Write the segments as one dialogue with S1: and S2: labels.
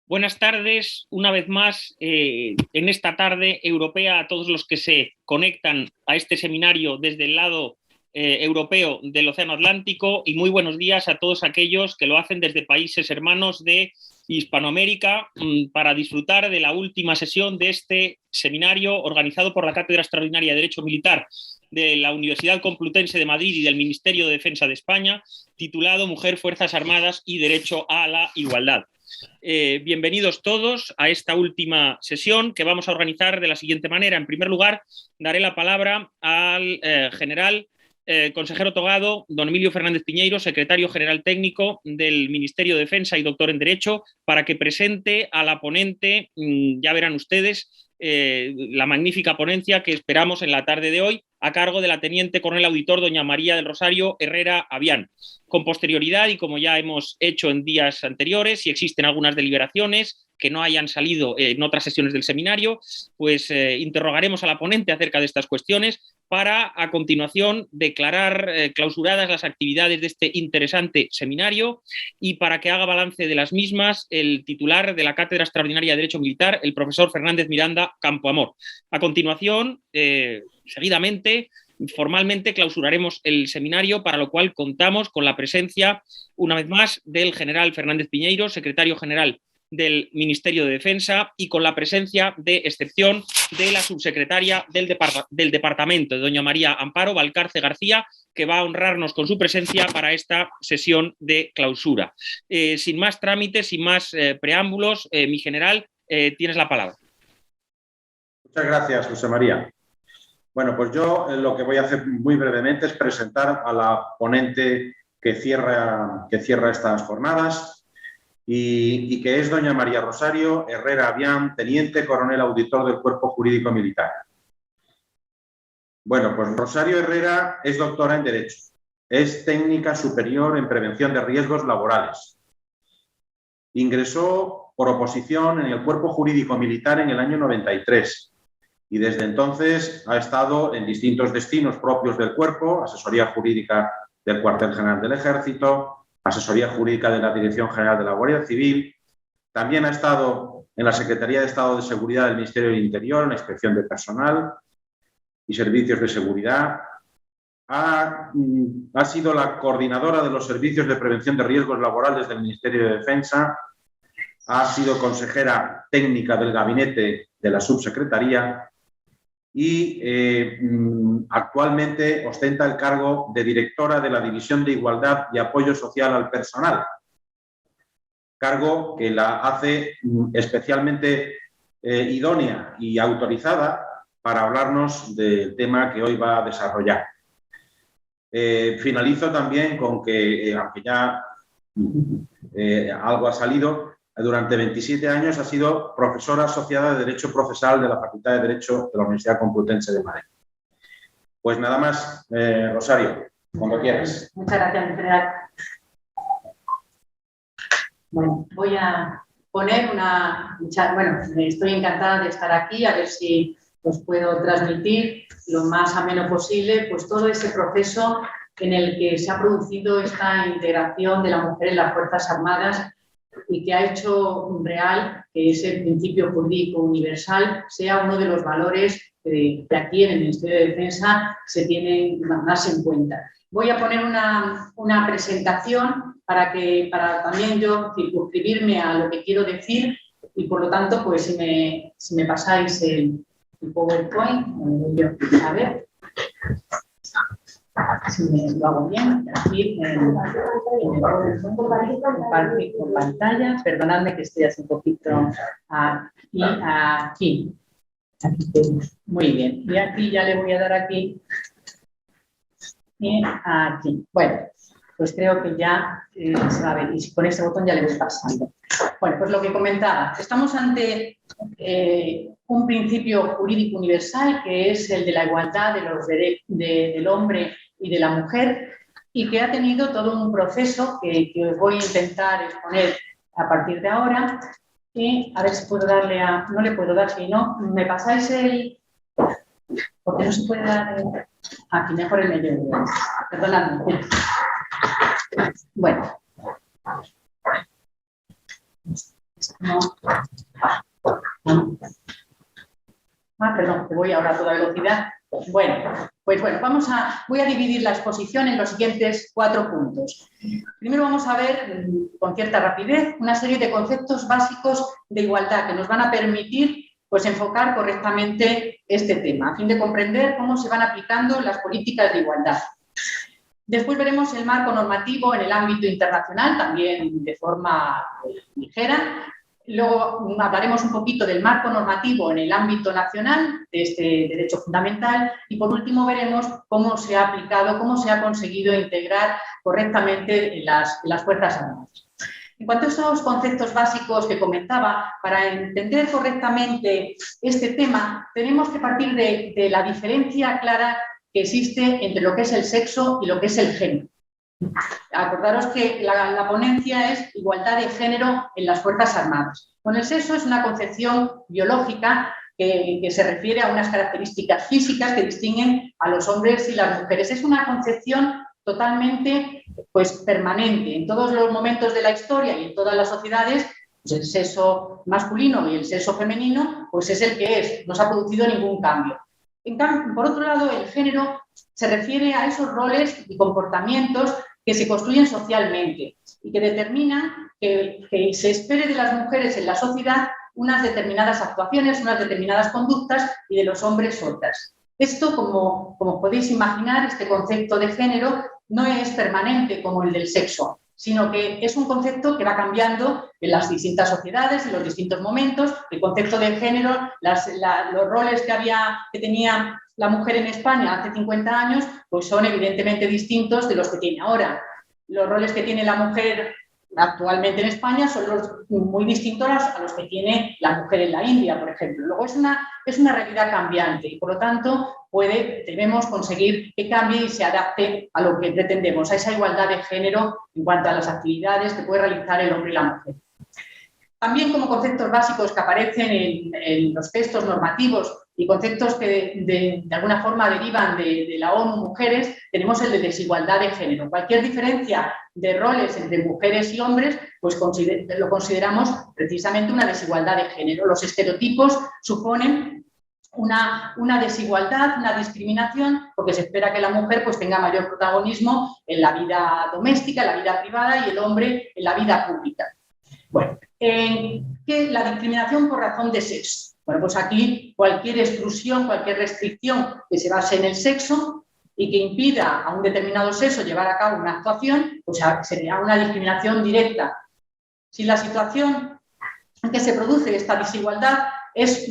S1: Buenas tardes, una vez más, en esta tarde europea, a todos los que se conectan a este seminario desde el lado europeo del Océano Atlántico, y muy buenos días a todos aquellos que lo hacen desde países hermanos de Hispanoamérica para disfrutar de la última sesión de este seminario organizado por la Cátedra Extraordinaria de Derecho Militar de la Universidad Complutense de Madrid y del Ministerio de Defensa de España, titulado Mujer, Fuerzas Armadas y Derecho a la Igualdad. Bienvenidos todos a esta última sesión que vamos a organizar de la siguiente manera. En primer lugar, daré la palabra al general consejero togado, don Emilio Fernández Piñeiro, secretario general técnico del Ministerio de Defensa y doctor en Derecho, para que presente a la ponente, ya verán ustedes, la magnífica ponencia que esperamos en la tarde de hoy, a cargo de la teniente coronel auditor doña María del Rosario Herrera Avián. Con posterioridad, y como ya hemos hecho en días anteriores, si existen algunas deliberaciones que no hayan salido en otras sesiones del seminario, pues interrogaremos a la ponente acerca de estas cuestiones para, a continuación, declarar clausuradas las actividades de este interesante seminario y para que haga balance de las mismas el titular de la Cátedra Extraordinaria de Derecho Militar, el profesor Fernández Miranda Campoamor. A continuación, seguidamente, formalmente clausuraremos el seminario, para lo cual contamos con la presencia, una vez más, del general Fernández Piñeiro, secretario general del Ministerio de Defensa, y con la presencia de excepción de la subsecretaria del departamento, de doña María Amparo Valcarce García, que va a honrarnos con su presencia para esta sesión de clausura. Sin más trámites, sin más preámbulos, mi general, tienes la palabra.
S2: Muchas gracias, José María. Bueno, pues yo lo que voy a hacer muy brevemente es presentar a la ponente que cierra estas jornadas y que es doña María Rosario Herrera Avián, teniente coronel auditor del Cuerpo Jurídico Militar. Bueno, pues Rosario Herrera es doctora en Derecho, es técnica superior en prevención de riesgos laborales. Ingresó por oposición en el Cuerpo Jurídico Militar en el año 93. Y desde entonces ha estado en distintos destinos propios del cuerpo: asesoría jurídica del Cuartel General del Ejército, asesoría jurídica de la Dirección General de la Guardia Civil. También ha estado en la Secretaría de Estado de Seguridad del Ministerio del Interior, en la Inspección de Personal y Servicios de Seguridad. Ha sido la coordinadora de los servicios de prevención de riesgos laborales del Ministerio de Defensa. Ha sido consejera técnica del gabinete de la subsecretaría y actualmente ostenta el cargo de directora de la División de Igualdad y Apoyo Social al Personal, cargo que la hace especialmente idónea y autorizada para hablarnos del tema que hoy va a desarrollar. Finalizo también con que, aunque ya algo ha salido, durante 27 años ha sido profesora asociada de Derecho Procesal de la Facultad de Derecho de la Universidad Complutense de Madrid. Pues nada más, Rosario, cuando quieras.
S3: Muchas gracias, general. Bueno, voy a poner Bueno, estoy encantada de estar aquí, a ver si os puedo transmitir lo más ameno posible, pues todo ese proceso en el que se ha producido esta integración de la mujer en las Fuerzas Armadas y que ha hecho real que ese principio jurídico universal sea uno de los valores que aquí en el Ministerio de Defensa se tienen más en cuenta. Voy a poner una presentación para también yo circunscribirme a lo que quiero decir, y por lo tanto, pues si me pasáis el PowerPoint, a ver si me lo hago bien, aquí compartir con pantalla. Perdonadme que estoy así un poquito aquí. Muy bien, y aquí ya le voy a dar aquí y aquí. Bueno, pues creo que ya se va a ver, y con este botón ya le voy pasando. Bueno, pues lo que comentaba, estamos ante un principio jurídico universal, que es el de la igualdad de los del hombre y de la mujer, y que ha tenido todo un proceso que os voy a intentar exponer a partir de ahora. Y a ver si puedo darle a... No le puedo dar, si no, me pasáis el... Porque no se puede dar... Aquí, mejor el medio. Perdonadme. Bueno. No. velocidad. Bueno, pues bueno, voy a dividir la exposición en los siguientes 4 puntos. Primero vamos a ver, con cierta rapidez, una serie de conceptos básicos de igualdad que nos van a permitir pues, enfocar correctamente este tema, a fin de comprender cómo se van aplicando las políticas de igualdad. Después veremos el marco normativo en el ámbito internacional, también de forma ligera. Luego hablaremos un poquito del marco normativo en el ámbito nacional de este derecho fundamental y por último veremos cómo se ha aplicado, cómo se ha conseguido integrar correctamente las Fuerzas Armadas. En cuanto a esos conceptos básicos que comentaba, para entender correctamente este tema tenemos que partir de la diferencia clara que existe entre lo que es el sexo y lo que es el género. Acordaros que la ponencia es igualdad de género en las Fuerzas Armadas. Con el sexo es una concepción biológica que se refiere a unas características físicas que distinguen a los hombres y las mujeres. Es una concepción totalmente pues, permanente. En todos los momentos de la historia y en todas las sociedades, pues el sexo masculino y el sexo femenino pues es el que es, no se ha producido ningún cambio. En cambio, por otro lado, el género se refiere a esos roles y comportamientos que se construyen socialmente y que determinan que se espere de las mujeres en la sociedad unas determinadas actuaciones, unas determinadas conductas y de los hombres otras. Esto, como podéis imaginar, este concepto de género no es permanente como el del sexo, sino que es un concepto que va cambiando en las distintas sociedades, en los distintos momentos. El concepto de género, los roles que tenía la mujer en España hace 50 años, pues son evidentemente distintos de los que tiene ahora. Los roles que tiene la mujer actualmente en España son muy distintos a los que tiene la mujer en la India, por ejemplo. Luego es una realidad cambiante y, por lo tanto, debemos conseguir que cambie y se adapte a lo que pretendemos, a esa igualdad de género en cuanto a las actividades que puede realizar el hombre y la mujer. También como conceptos básicos que aparecen en los textos normativos y conceptos que de alguna forma derivan de la ONU Mujeres, tenemos el de desigualdad de género. Cualquier diferencia de roles entre mujeres y hombres, pues lo consideramos precisamente una desigualdad de género. Los estereotipos suponen una desigualdad, una discriminación, porque se espera que la mujer pues, tenga mayor protagonismo en la vida doméstica, en la vida privada y el hombre en la vida pública. Bueno, ¿qué la discriminación por razón de sexo? Bueno, pues aquí cualquier exclusión, cualquier restricción que se base en el sexo y que impida a un determinado sexo llevar a cabo una actuación, pues sería una discriminación directa. Si la situación en que se produce esta desigualdad es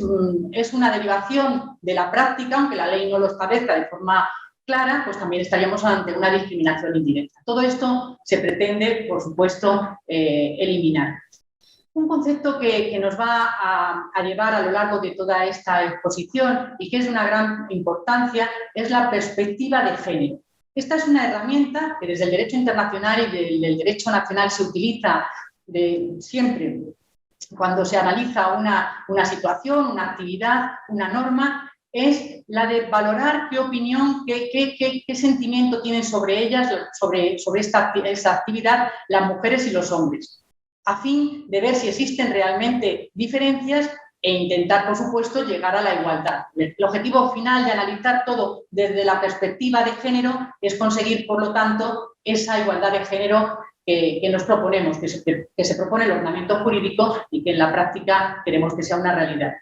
S3: una derivación de la práctica, aunque la ley no lo establezca de forma clara, pues también estaríamos ante una discriminación indirecta. Todo esto se pretende, por supuesto, eliminar. Un concepto que nos va a llevar a lo largo de toda esta exposición y que es de una gran importancia es la perspectiva de género. Esta es una herramienta que desde el derecho internacional y del derecho nacional se utiliza siempre cuando se analiza una situación, una actividad, una norma, es la de valorar qué opinión, qué sentimiento tienen sobre ellas, sobre esta actividad, las mujeres y los hombres, a fin de ver si existen realmente diferencias e intentar, por supuesto, llegar a la igualdad. El objetivo final de analizar todo desde la perspectiva de género es conseguir, por lo tanto, esa igualdad de género que nos proponemos, que se propone el ordenamiento jurídico y que en la práctica queremos que sea una realidad.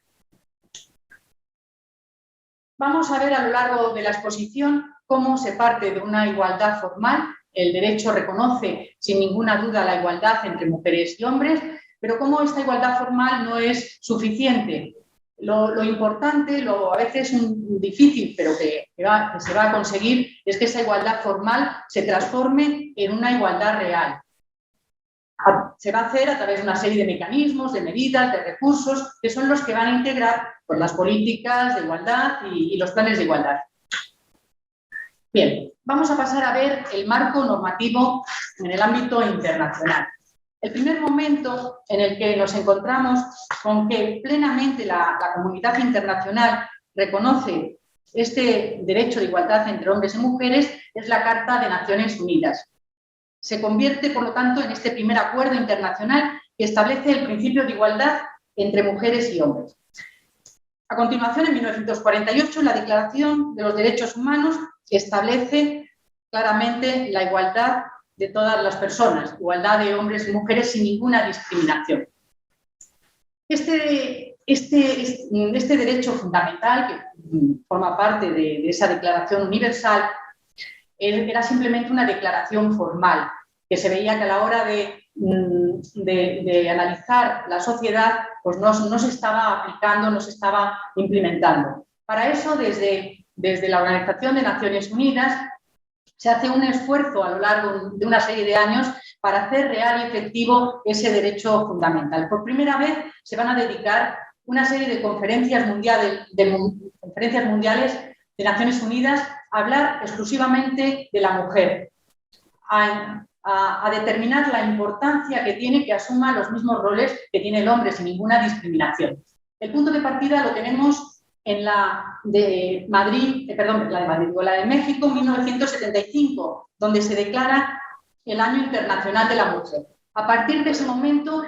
S3: Vamos a ver a lo largo de la exposición cómo se parte de una igualdad formal. El derecho reconoce sin ninguna duda la igualdad entre mujeres y hombres, pero cómo esta igualdad formal no es suficiente. Lo importante, a veces difícil, pero que se va a conseguir, es que esa igualdad formal se transforme en una igualdad real. Se va a hacer a través de una serie de mecanismos, de medidas, de recursos, que son los que van a integrar pues, las políticas de igualdad y los planes de igualdad. Bien, vamos a pasar a ver el marco normativo en el ámbito internacional. El primer momento en el que nos encontramos con que plenamente la comunidad internacional reconoce este derecho de igualdad entre hombres y mujeres es la Carta de Naciones Unidas. Se convierte, por lo tanto, en este primer acuerdo internacional que establece el principio de igualdad entre mujeres y hombres. A continuación, en 1948, la Declaración de los Derechos Humanos establece claramente la igualdad de todas las personas, igualdad de hombres y mujeres sin ninguna discriminación. Este derecho fundamental, que forma parte de esa Declaración Universal, era simplemente una declaración formal, que se veía que a la hora de analizar la sociedad, pues no se estaba aplicando, no se estaba implementando. Para eso, desde la Organización de Naciones Unidas, se hace un esfuerzo a lo largo de una serie de años para hacer real y efectivo ese derecho fundamental. Por primera vez se van a dedicar una serie de conferencias mundiales de Naciones Unidas a hablar exclusivamente de la mujer, a determinar la importancia que tiene que asuma los mismos roles que tiene el hombre sin ninguna discriminación. El punto de partida lo tenemos en la de México, 1975, donde se declara el Año Internacional de la Mujer. A partir de ese momento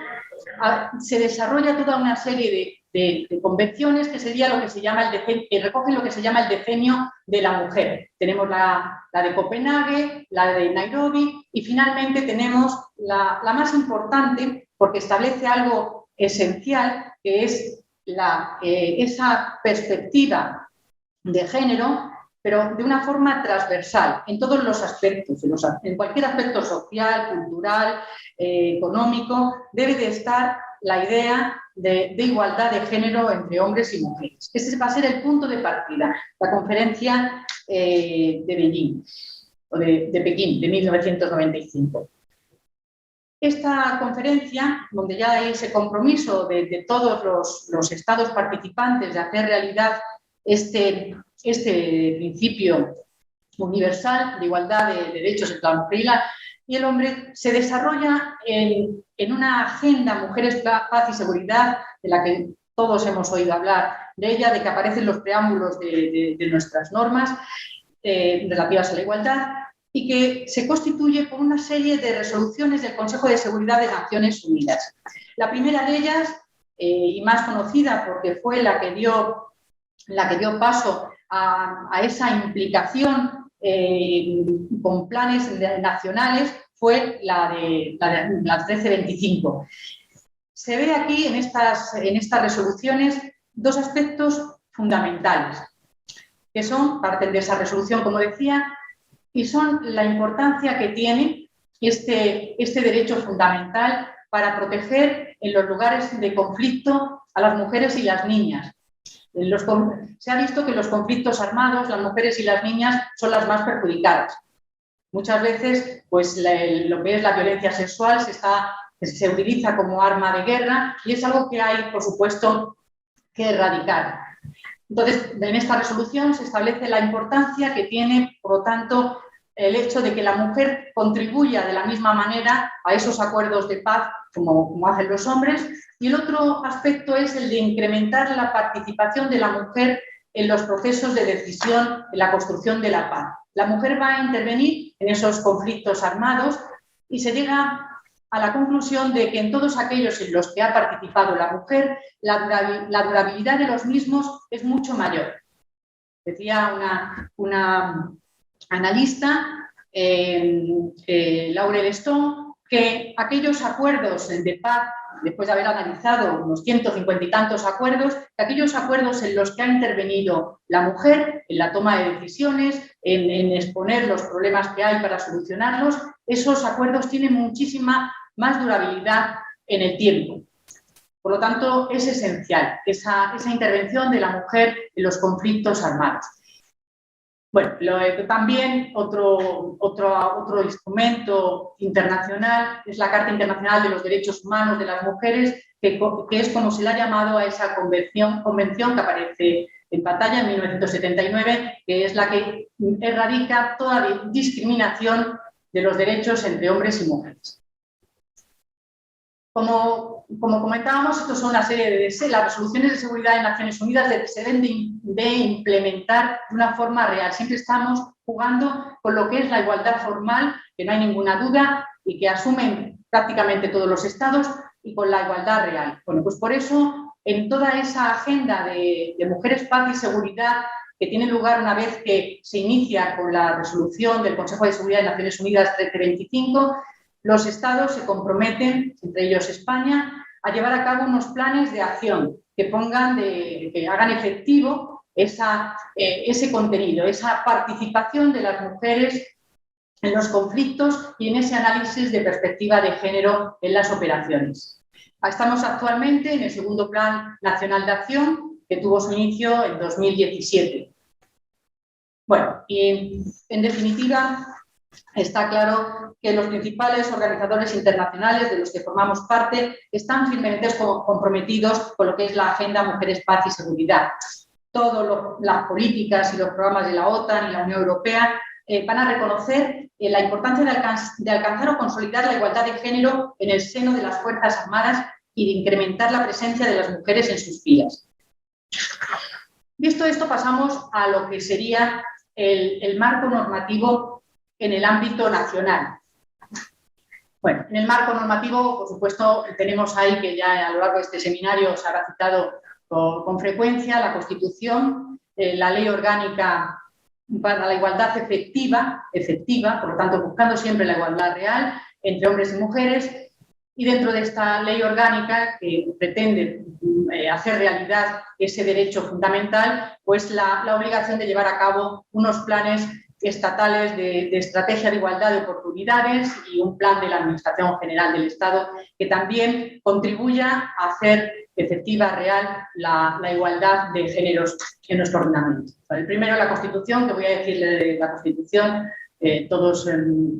S3: se desarrolla toda una serie de convenciones que sería lo que se llama que recogen lo que se llama el Decenio de la Mujer. Tenemos la de Copenhague, la de Nairobi y finalmente tenemos la más importante, porque establece algo esencial, que es esa perspectiva de género, pero de una forma transversal, en todos los aspectos, en cualquier aspecto social, cultural, económico, debe de estar la idea de igualdad de género entre hombres y mujeres. Ese va a ser el punto de partida, la conferencia de Beijing, o de Pekín, de 1995. Esta conferencia, donde ya hay ese compromiso de todos los estados participantes de hacer realidad este principio universal de igualdad de derechos entre la mujer y el hombre, se desarrolla en una agenda Mujeres, Paz y Seguridad, de la que todos hemos oído hablar de ella, de que aparecen los preámbulos de nuestras normas relativas a la igualdad, y que se constituye por una serie de resoluciones del Consejo de Seguridad de Naciones Unidas. La primera de ellas, y más conocida porque fue la que dio paso a esa implicación con planes nacionales, fue la 1325. Se ve aquí en estas resoluciones dos aspectos fundamentales, que parten de esa resolución, como decía, y son la importancia que tiene este derecho fundamental para proteger en los lugares de conflicto a las mujeres y las niñas. Se ha visto que en los conflictos armados las mujeres y las niñas son las más perjudicadas. Muchas veces pues, lo que es la violencia sexual se utiliza como arma de guerra y es algo que hay, por supuesto, que erradicar. Entonces, en esta resolución se establece la importancia que tiene, por lo tanto, el hecho de que la mujer contribuya de la misma manera a esos acuerdos de paz como hacen los hombres. Y el otro aspecto es el de incrementar la participación de la mujer en los procesos de decisión en la construcción de la paz. La mujer va a intervenir en esos conflictos armados y se llega a la conclusión de que en todos aquellos en los que ha participado la mujer, la durabilidad de los mismos es mucho mayor. Decía una analista, Laurel Stone, que aquellos acuerdos de paz, después de haber analizado unos 150 y tantos acuerdos, que aquellos acuerdos en los que ha intervenido la mujer en la toma de decisiones, en exponer los problemas que hay para solucionarlos, esos acuerdos tienen muchísima más durabilidad en el tiempo. Por lo tanto, es esencial esa intervención de la mujer en los conflictos armados. Bueno, también otro instrumento internacional es la Carta Internacional de los Derechos Humanos de las Mujeres, que es como se le ha llamado a esa convención que aparece en pantalla en 1979, que es la que erradica toda discriminación de los derechos entre hombres y mujeres. Como comentábamos, estas son una serie las resoluciones de seguridad de Naciones Unidas se deben de implementar de una forma real. Siempre estamos jugando con lo que es la igualdad formal, que no hay ninguna duda y que asumen prácticamente todos los estados, y con la igualdad real. Bueno, pues por eso en toda esa agenda de mujeres, paz y seguridad que tiene lugar una vez que se inicia con la resolución del Consejo de Seguridad de Naciones Unidas 1325, los Estados se comprometen, entre ellos España, a llevar a cabo unos planes de acción que hagan efectivo ese contenido, esa participación de las mujeres en los conflictos y en ese análisis de perspectiva de género en las operaciones. Estamos actualmente en el segundo Plan Nacional de Acción, que tuvo su inicio en 2017. Bueno, y en definitiva, está claro que los principales organizadores internacionales de los que formamos parte están firmemente comprometidos con lo que es la Agenda Mujeres, Paz y Seguridad. Todas las políticas y los programas de la OTAN y la Unión Europea van a reconocer la importancia de alcanzar o consolidar la igualdad de género en el seno de las Fuerzas Armadas y de incrementar la presencia de las mujeres en sus filas. Visto esto, pasamos a lo que sería el marco normativo en el ámbito nacional. Bueno, en el marco normativo, por supuesto, tenemos ahí que ya a lo largo de este seminario se habrá citado con frecuencia la Constitución, la Ley Orgánica para la Igualdad efectiva, por lo tanto, buscando siempre la igualdad real entre hombres y mujeres, y dentro de esta ley orgánica que pretende hacer realidad ese derecho fundamental, pues la obligación de llevar a cabo unos planes estatales de estrategia de igualdad de oportunidades y un plan de la Administración General del Estado que también contribuya a hacer efectiva, real, la igualdad de géneros en nuestro ordenamiento. El primero, la Constitución, que voy a decirle de la Constitución. Todos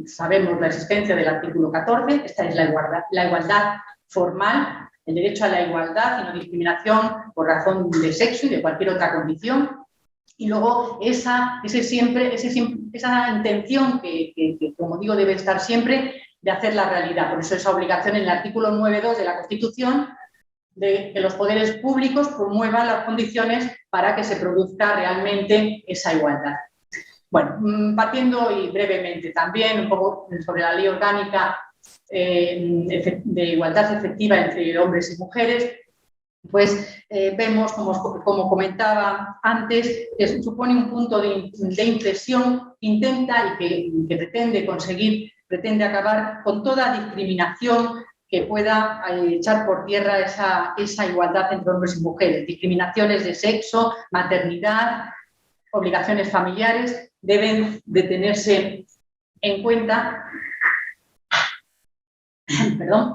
S3: sabemos la existencia del artículo 14, esta es la igualdad formal, el derecho a la igualdad y no discriminación por razón de sexo y de cualquier otra condición. Y luego esa intención que, como digo, debe estar siempre de hacer la realidad. Por eso esa obligación en el artículo 9.2 de la Constitución de que los poderes públicos promuevan las condiciones para que se produzca realmente esa igualdad. Bueno, partiendo y brevemente también un poco sobre la Ley Orgánica de Igualdad Efectiva entre hombres y mujeres, pues vemos, como comentaba antes, que supone un punto de inflexión que intenta y que pretende acabar con toda discriminación que pueda echar por tierra esa igualdad entre hombres y mujeres. Discriminaciones de sexo, maternidad, obligaciones familiares deben de tenerse en cuenta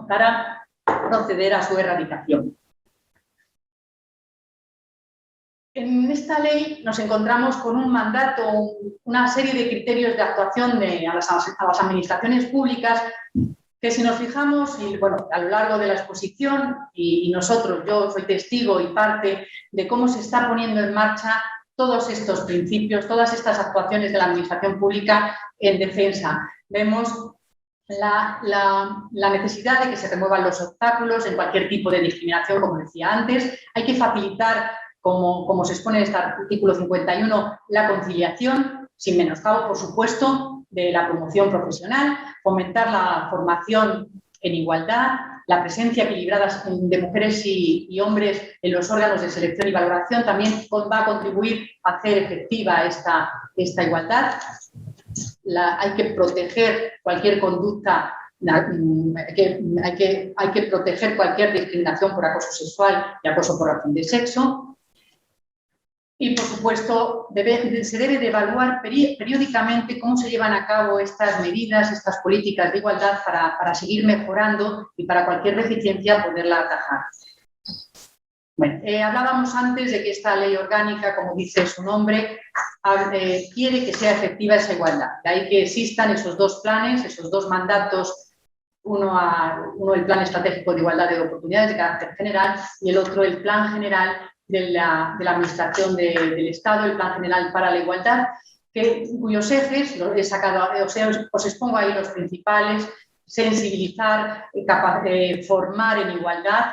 S3: para proceder a su erradicación. En esta ley nos encontramos con un mandato, una serie de criterios de actuación a las administraciones públicas que, si nos fijamos, y bueno, a lo largo de la exposición, y nosotros, yo soy testigo y parte de cómo se está poniendo en marcha todos estos principios, todas estas actuaciones de la administración pública en defensa. Vemos la necesidad de que se remuevan los obstáculos en cualquier tipo de discriminación, como decía antes. Hay que facilitar, como se expone en este artículo 51, la conciliación, sin menoscabo, por supuesto, de la promoción profesional, fomentar la formación en igualdad, la presencia equilibrada de mujeres y hombres en los órganos de selección y valoración también va a contribuir a hacer efectiva esta igualdad. Hay que proteger cualquier conducta, hay que proteger cualquier discriminación por acoso sexual y acoso por razón de sexo. Y, por supuesto, se debe de evaluar periódicamente cómo se llevan a cabo estas medidas, estas políticas de igualdad para seguir mejorando y para cualquier deficiencia poderla atajar. Bueno, hablábamos antes de que esta ley orgánica, como dice su nombre, quiere que sea efectiva esa igualdad. De ahí que existan esos dos planes, esos dos mandatos, uno el Plan Estratégico de Igualdad de Oportunidades de carácter general y el otro el Plan General de la Administración del Estado, el Plan General para la Igualdad, cuyos ejes los he sacado, os expongo ahí los principales: sensibilizar, formar en igualdad,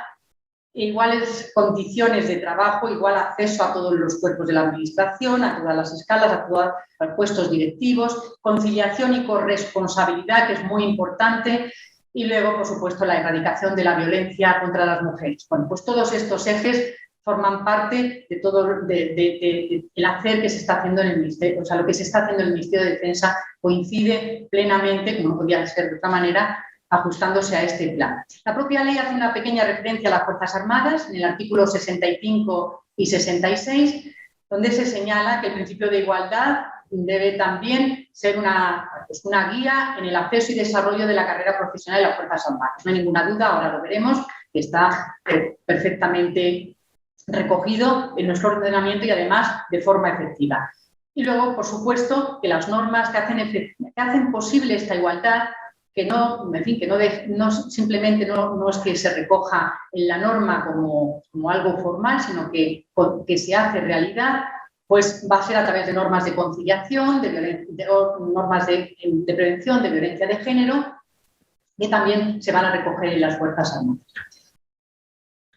S3: iguales condiciones de trabajo, igual acceso a todos los cuerpos de la Administración, a todas las escalas, a todos los puestos directivos, conciliación y corresponsabilidad, que es muy importante, y luego, por supuesto, la erradicación de la violencia contra las mujeres. Bueno, pues todos estos ejes forman parte de todo el hacer que se está haciendo en el Ministerio, o sea, lo que se está haciendo en el Ministerio de Defensa coincide plenamente, como no podía ser de otra manera, ajustándose a este plan. La propia ley hace una pequeña referencia a las Fuerzas Armadas en el artículo 65 y 66, donde se señala que el principio de igualdad debe también ser una guía en el acceso y desarrollo de la carrera profesional de las Fuerzas Armadas. No hay ninguna duda, ahora lo veremos, que está perfectamente recogido en nuestro ordenamiento y además de forma efectiva. Y luego, por supuesto, que las normas que hacen posible esta igualdad, que no, en fin, que no simplemente no es que se recoja en la norma como algo formal, sino que se hace realidad, pues va a ser a través de normas de conciliación, normas de prevención de violencia de género, que también se van a recoger en las Fuerzas Armadas.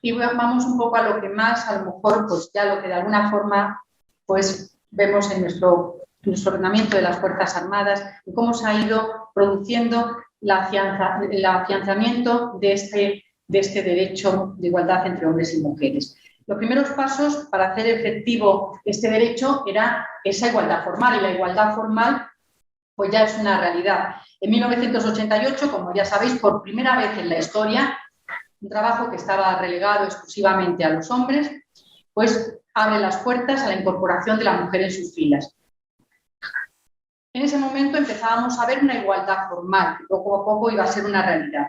S3: Y vamos un poco a lo que más, a lo mejor, pues ya lo que de alguna forma pues vemos en nuestro ordenamiento de las Fuerzas Armadas y cómo se ha ido produciendo el afianzamiento de este derecho de igualdad entre hombres y mujeres. Los primeros pasos para hacer efectivo este derecho era esa igualdad formal, y la igualdad formal pues ya es una realidad. En 1988, como ya sabéis, por primera vez en la historia, un trabajo que estaba relegado exclusivamente a los hombres, pues abre las puertas a la incorporación de la mujer en sus filas. En ese momento empezábamos a ver una igualdad formal, que poco a poco iba a ser una realidad.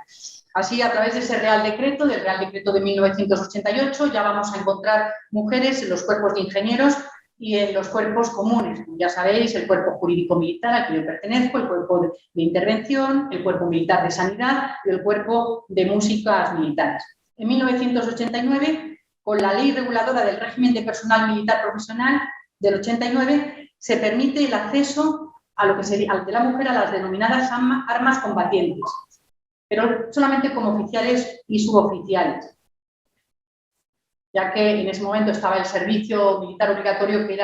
S3: Así, a través de ese Real Decreto, del Real Decreto de 1988, ya vamos a encontrar mujeres en los cuerpos de ingenieros y en los cuerpos comunes. Ya sabéis, el cuerpo jurídico militar al que yo pertenezco, el cuerpo de intervención, el cuerpo militar de sanidad y el cuerpo de músicas militares. En 1989, con la ley reguladora del régimen de personal militar profesional del 89, se permite el acceso a lo que sería de la mujer a las denominadas armas combatientes, pero solamente como oficiales y suboficiales, ya que en ese momento estaba el servicio militar obligatorio que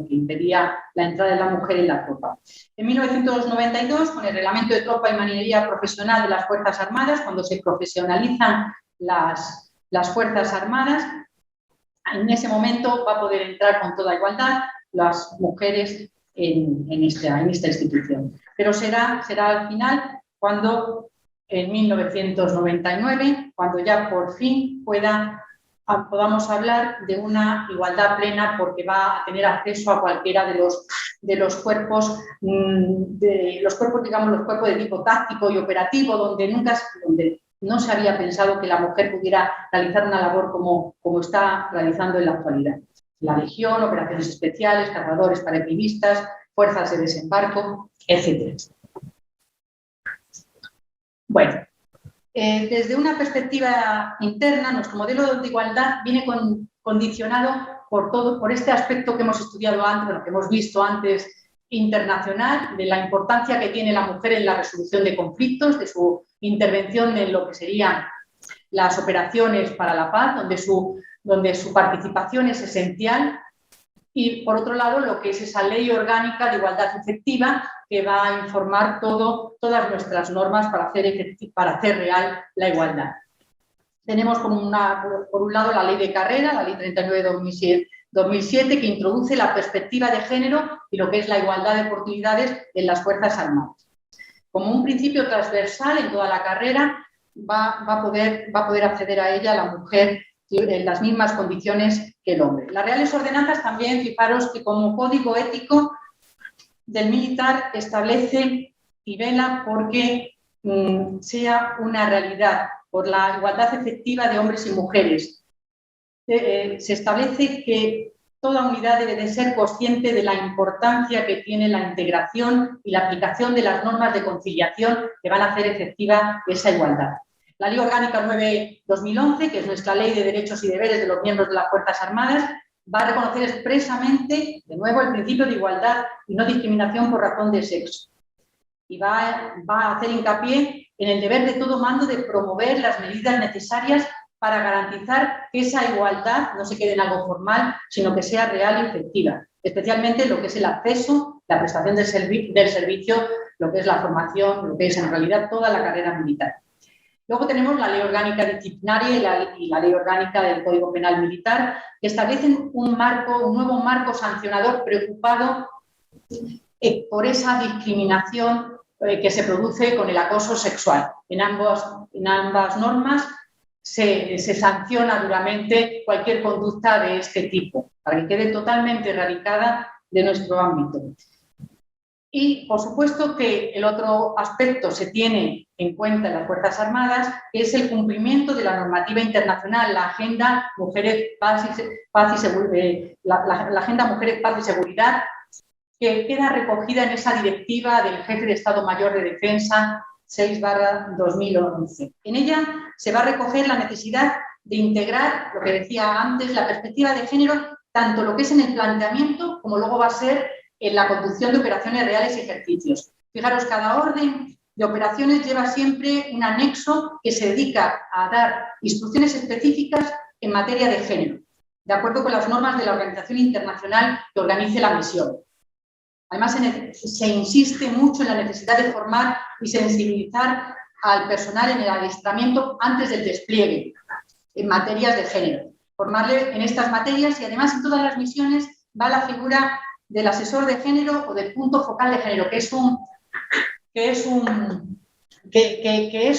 S3: impedía la entrada de la mujer en la tropa. En 1992, con el Reglamento de Tropa y Marinería Profesional de las Fuerzas Armadas, cuando se profesionalizan las Fuerzas Armadas, en ese momento va a poder entrar con toda igualdad las mujeres en esta institución. Pero será al final cuando, en 1999, cuando ya por fin podamos hablar de una igualdad plena, porque va a tener acceso a cualquiera de los cuerpos, digamos, los cuerpos de tipo táctico y operativo, donde no se había pensado que la mujer pudiera realizar una labor como está realizando en la actualidad. La Legión, operaciones especiales, cazadores paracaidistas, fuerzas de desembarco, etc. Bueno, desde una perspectiva interna, nuestro modelo de igualdad viene condicionado por este aspecto que hemos estudiado antes, que hemos visto antes, internacional, de la importancia que tiene la mujer en la resolución de conflictos, de su intervención en lo que serían las operaciones para la paz, donde su participación es esencial, y por otro lado lo que es esa ley orgánica de igualdad efectiva que va a informar todas nuestras normas para hacer real la igualdad. Tenemos por un lado la ley de carrera, la ley 39/2007, que introduce la perspectiva de género y lo que es la igualdad de oportunidades en las Fuerzas Armadas. Como un principio transversal en toda la carrera, va a poder acceder a ella la mujer en las mismas condiciones que el hombre. Las Reales Ordenanzas también, fijaros que como código ético del militar establece y vela porque sea una realidad, por la igualdad efectiva de hombres y mujeres. Se establece que toda unidad debe de ser consciente de la importancia que tiene la integración y la aplicación de las normas de conciliación que van a hacer efectiva esa igualdad. La Ley Orgánica 9/2011, que es nuestra ley de derechos y deberes de los miembros de las Fuerzas Armadas, va a reconocer expresamente, de nuevo, el principio de igualdad y no discriminación por razón de sexo. Y va a hacer hincapié en el deber de todo mando de promover las medidas necesarias para garantizar que esa igualdad no se quede en algo formal, sino que sea real y efectiva, especialmente en lo que es el acceso la prestación del servicio, lo que es la formación, lo que es en realidad toda la carrera militar. Luego tenemos la Ley Orgánica Disciplinaria y la Ley Orgánica del Código Penal Militar, que establecen un nuevo marco sancionador preocupado por esa discriminación que se produce con el acoso sexual. En ambas normas se sanciona duramente cualquier conducta de este tipo, para que quede totalmente erradicada de nuestro ámbito. Y, por supuesto, que el otro aspecto se tiene en cuenta en las Fuerzas Armadas, que es el cumplimiento de la normativa internacional, la Agenda Mujeres, Paz y Seguridad, que queda recogida en esa directiva del Jefe de Estado Mayor de Defensa 6/2011. En ella se va a recoger la necesidad de integrar, lo que decía antes, la perspectiva de género, tanto lo que es en el planteamiento como luego va a ser en la conducción de operaciones reales y ejercicios. Fijaros, cada orden de operaciones lleva siempre un anexo que se dedica a dar instrucciones específicas en materia de género, de acuerdo con las normas de la organización internacional que organice la misión. Además, se insiste mucho en la necesidad de formar y sensibilizar al personal en el adiestramiento antes del despliegue en materias de género. Formarle en estas materias y además en todas las misiones va la figura del asesor de género o del punto focal de género, que es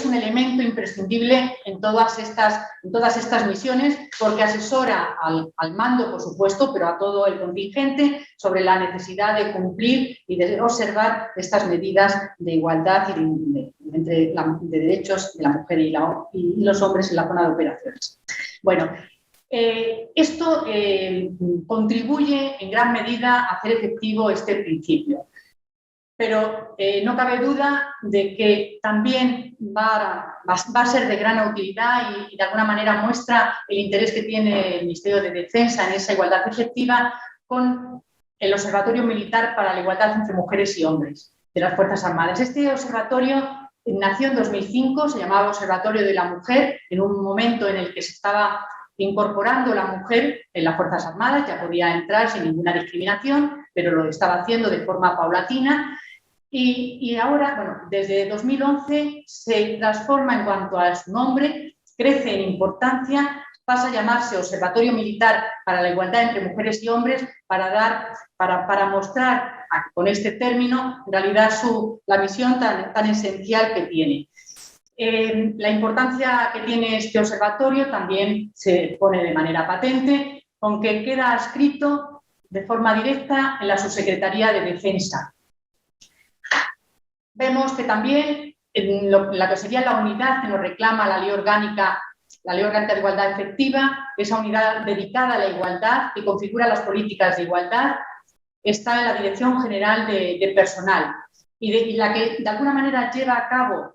S3: un elemento imprescindible en todas estas misiones, porque asesora al mando, por supuesto, pero a todo el contingente sobre la necesidad de cumplir y de observar estas medidas de igualdad y de derechos de la mujer y los hombres en la zona de operaciones. Bueno, esto contribuye en gran medida a hacer efectivo este principio. Pero no cabe duda de que también va a ser de gran utilidad y de alguna manera muestra el interés que tiene el Ministerio de Defensa en esa igualdad efectiva con el Observatorio Militar para la Igualdad entre Mujeres y Hombres de las Fuerzas Armadas. Este observatorio nació en 2005, se llamaba Observatorio de la Mujer, en un momento en el que se estaba incorporando la mujer en las Fuerzas Armadas, ya podía entrar sin ninguna discriminación, pero lo estaba haciendo de forma paulatina. Y ahora, bueno, desde 2011 se transforma en cuanto a su nombre, crece en importancia, pasa a llamarse Observatorio Militar para la Igualdad entre Mujeres y Hombres para mostrar con este término en realidad la misión tan esencial que tiene. La importancia que tiene este observatorio también se pone de manera patente, con que queda adscrito de forma directa en la Subsecretaría de Defensa. Vemos que también en la que sería la unidad que nos reclama la Ley Orgánica de Igualdad Efectiva, esa unidad dedicada a la igualdad que configura las políticas de igualdad, está en la Dirección General de Personal y la que de alguna manera lleva a cabo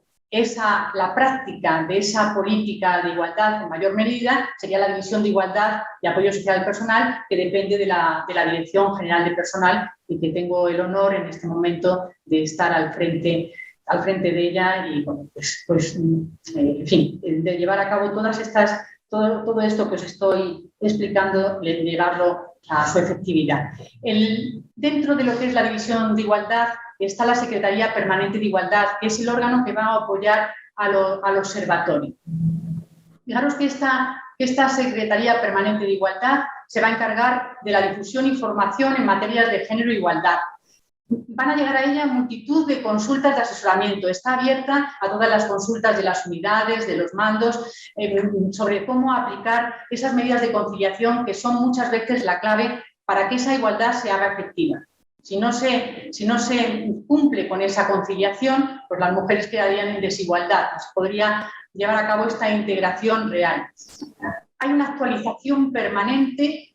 S3: la práctica de esa política de igualdad en mayor medida sería la División de Igualdad y Apoyo Social del Personal, que depende de la Dirección General de Personal y que tengo el honor en este momento de estar al frente de ella y, bueno, en fin, de llevar a cabo todo esto que os estoy explicando, de llevarlo a su efectividad. Dentro de lo que es la División de Igualdad está la Secretaría Permanente de Igualdad, que es el órgano que va a apoyar al observatorio. Fijaros que esta Secretaría Permanente de Igualdad se va a encargar de la difusión y formación en materias de género e igualdad. Van a llegar a ella multitud de consultas de asesoramiento. Está abierta a todas las consultas de las unidades, de los mandos, sobre cómo aplicar esas medidas de conciliación que son muchas veces la clave para que esa igualdad se haga efectiva. Si no se cumple con esa conciliación, pues las mujeres quedarían en desigualdad. Se podría llevar a cabo esta integración real. Hay una actualización permanente,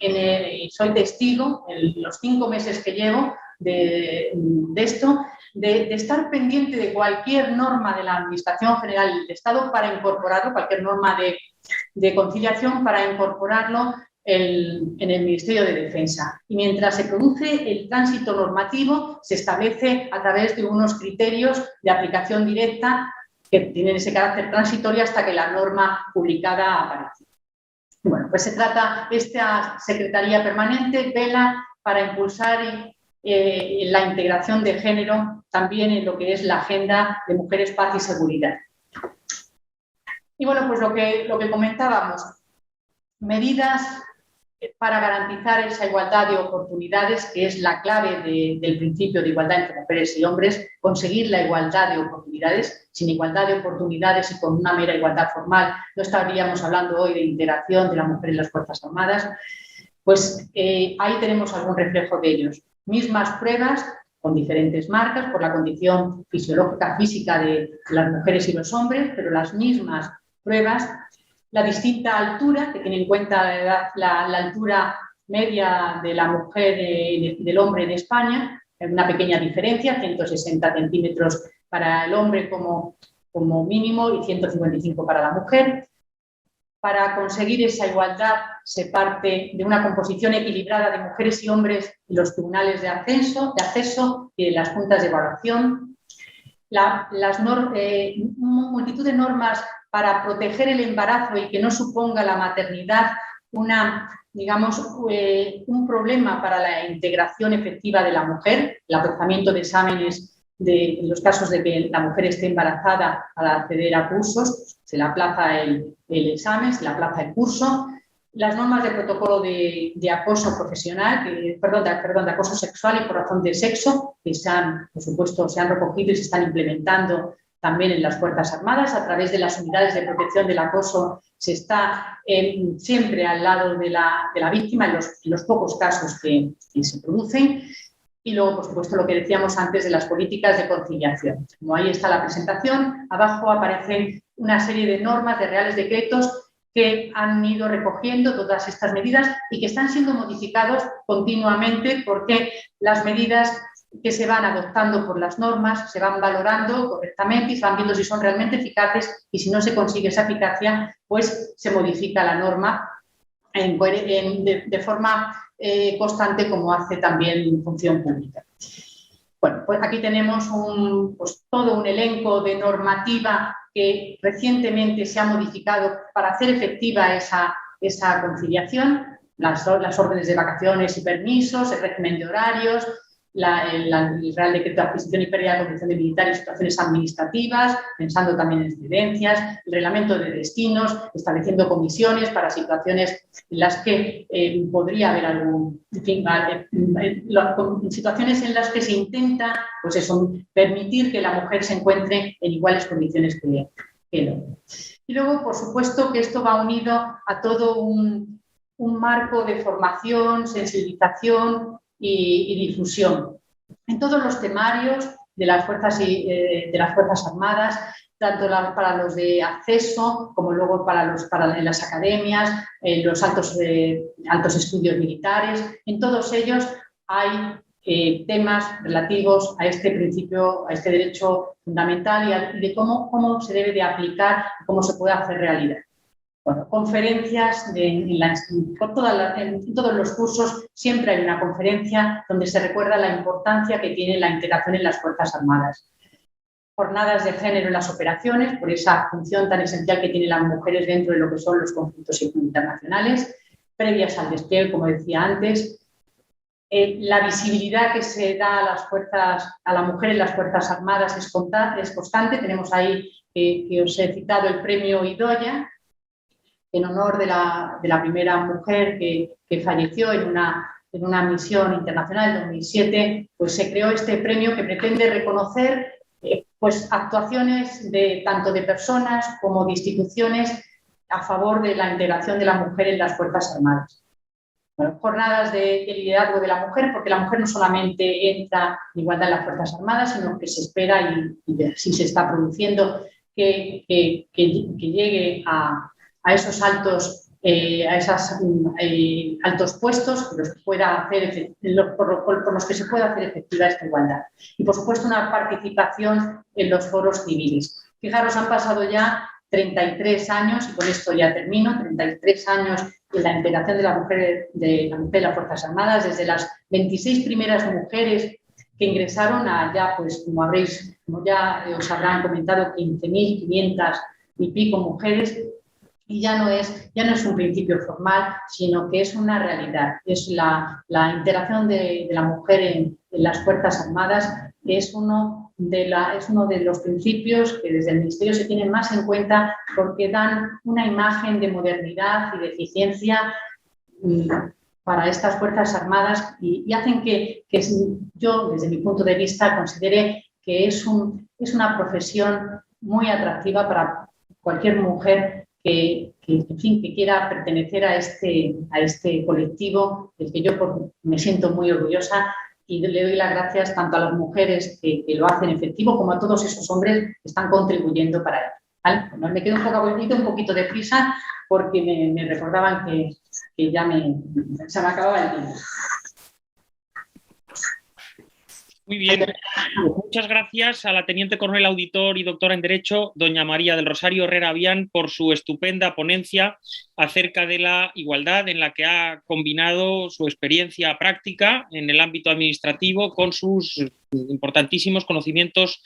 S3: soy testigo en los 5 meses que llevo de esto, de estar pendiente de cualquier norma de la Administración General del Estado para incorporarlo, cualquier norma de conciliación para incorporarlo en el Ministerio de Defensa. Y mientras se produce el tránsito normativo, se establece a través de unos criterios de aplicación directa que tienen ese carácter transitorio hasta que la norma publicada aparece. Bueno, pues esta Secretaría Permanente vela para impulsar la integración de género también en lo que es la agenda de mujeres, paz y seguridad. Y bueno, pues lo que comentábamos, medidas para garantizar esa igualdad de oportunidades, que es la clave del principio de igualdad entre mujeres y hombres, conseguir la igualdad de oportunidades. Sin igualdad de oportunidades y con una mera igualdad formal, no estaríamos hablando hoy de integración de la mujer en las Fuerzas Armadas. Pues ahí tenemos algún reflejo de ellos. Mismas pruebas con diferentes marcas por la condición fisiológica, física de las mujeres y los hombres, pero las mismas pruebas. La distinta altura, que tiene en cuenta la altura media de la mujer del hombre en España, una pequeña diferencia, 160 centímetros para el hombre como mínimo y 155 para la mujer. Para conseguir esa igualdad se parte de una composición equilibrada de mujeres y hombres en los tribunales de acceso y en las juntas de evaluación. Multitud de normas para proteger el embarazo y que no suponga la maternidad un problema para la integración efectiva de la mujer, el aplazamiento de exámenes en los casos de que la mujer esté embarazada para acceder a cursos, se le aplaza el examen, se le aplaza el curso. Las normas de protocolo de acoso profesional, de acoso sexual y por razón de sexo, que por supuesto, se han recogido y se están implementando también en las Fuerzas Armadas. A través de las unidades de protección del acoso se está siempre al lado de la víctima en los pocos casos que se producen. Y luego, por supuesto, lo que decíamos antes de las políticas de conciliación. Como ahí está la presentación, abajo aparecen una serie de normas, de reales decretos que han ido recogiendo todas estas medidas y que están siendo modificados continuamente porque las medidas que se van adoptando por las normas se van valorando correctamente y se van viendo si son realmente eficaces, y si no se consigue esa eficacia, pues se modifica la norma de forma constante, como hace también Función Pública. Bueno, pues aquí tenemos todo un elenco de normativa que recientemente se ha modificado para hacer efectiva esa conciliación, las órdenes de vacaciones y permisos, el régimen de horarios, el Real Decreto de Adquisición y Pérdida de condición de militar y situaciones administrativas, pensando también en excedencias, el reglamento de destinos, estableciendo comisiones para situaciones en las que podría haber situaciones en las que se intenta, pues eso, permitir que la mujer se encuentre en iguales condiciones que el hombre. Y luego, por supuesto, que esto va unido a todo un marco de formación, sensibilización y difusión en todos los temarios de las Fuerzas Armadas, tanto para los de acceso como luego para en las academias, en los altos estudios militares. En todos ellos hay temas relativos a este principio, a este derecho fundamental y de cómo se debe de aplicar, cómo se puede hacer realidad. Bueno, conferencias, en todos los cursos siempre hay una conferencia donde se recuerda la importancia que tiene la integración en las Fuerzas Armadas. Jornadas de género en las operaciones, por esa función tan esencial que tienen las mujeres dentro de lo que son los conflictos internacionales, previas al despliegue, como decía antes. La visibilidad que se da a la mujer en las Fuerzas Armadas es constante. Tenemos ahí, que os he citado, el premio Idoia, en honor de la primera mujer que falleció en una misión internacional en 2007, pues se creó este premio que pretende reconocer pues actuaciones tanto de personas como de instituciones a favor de la integración de la mujer en las Fuerzas Armadas. Bueno, jornadas de liderazgo de la mujer, porque la mujer no solamente entra en igualdad en las Fuerzas Armadas, sino que se espera y así se está produciendo que llegue a esos altos puestos por los que se pueda hacer efectiva esta igualdad. Y, por supuesto, una participación en los foros civiles. Fijaros, han pasado ya 33 años, y con esto ya termino, 33 años en la integración de la mujer en las Fuerzas Armadas, desde las 26 primeras mujeres que ingresaron a ya, pues como ya os habrán comentado, 15.500 y pico mujeres. Y ya no es un principio formal, sino que es una realidad. Es la integración de la mujer en en las Fuerzas Armadas es uno de los principios que desde el Ministerio se tienen más en cuenta porque dan una imagen de modernidad y de eficiencia para estas Fuerzas Armadas y hacen que yo, desde mi punto de vista, considere que es una profesión muy atractiva para cualquier mujer que quiera pertenecer a este colectivo del que yo me siento muy orgullosa y le doy las gracias tanto a las mujeres que lo hacen efectivo como a todos esos hombres que están contribuyendo para ello. ¿Vale? Bueno, me quedo un poquito de prisa porque me recordaban que ya se me acababa el tiempo.
S1: Muy bien, muchas gracias a la Teniente Coronel Auditor y doctora en Derecho, doña María del Rosario Herrera Avián, por su estupenda ponencia acerca de la igualdad, en la que ha combinado su experiencia práctica en el ámbito administrativo con sus importantísimos conocimientos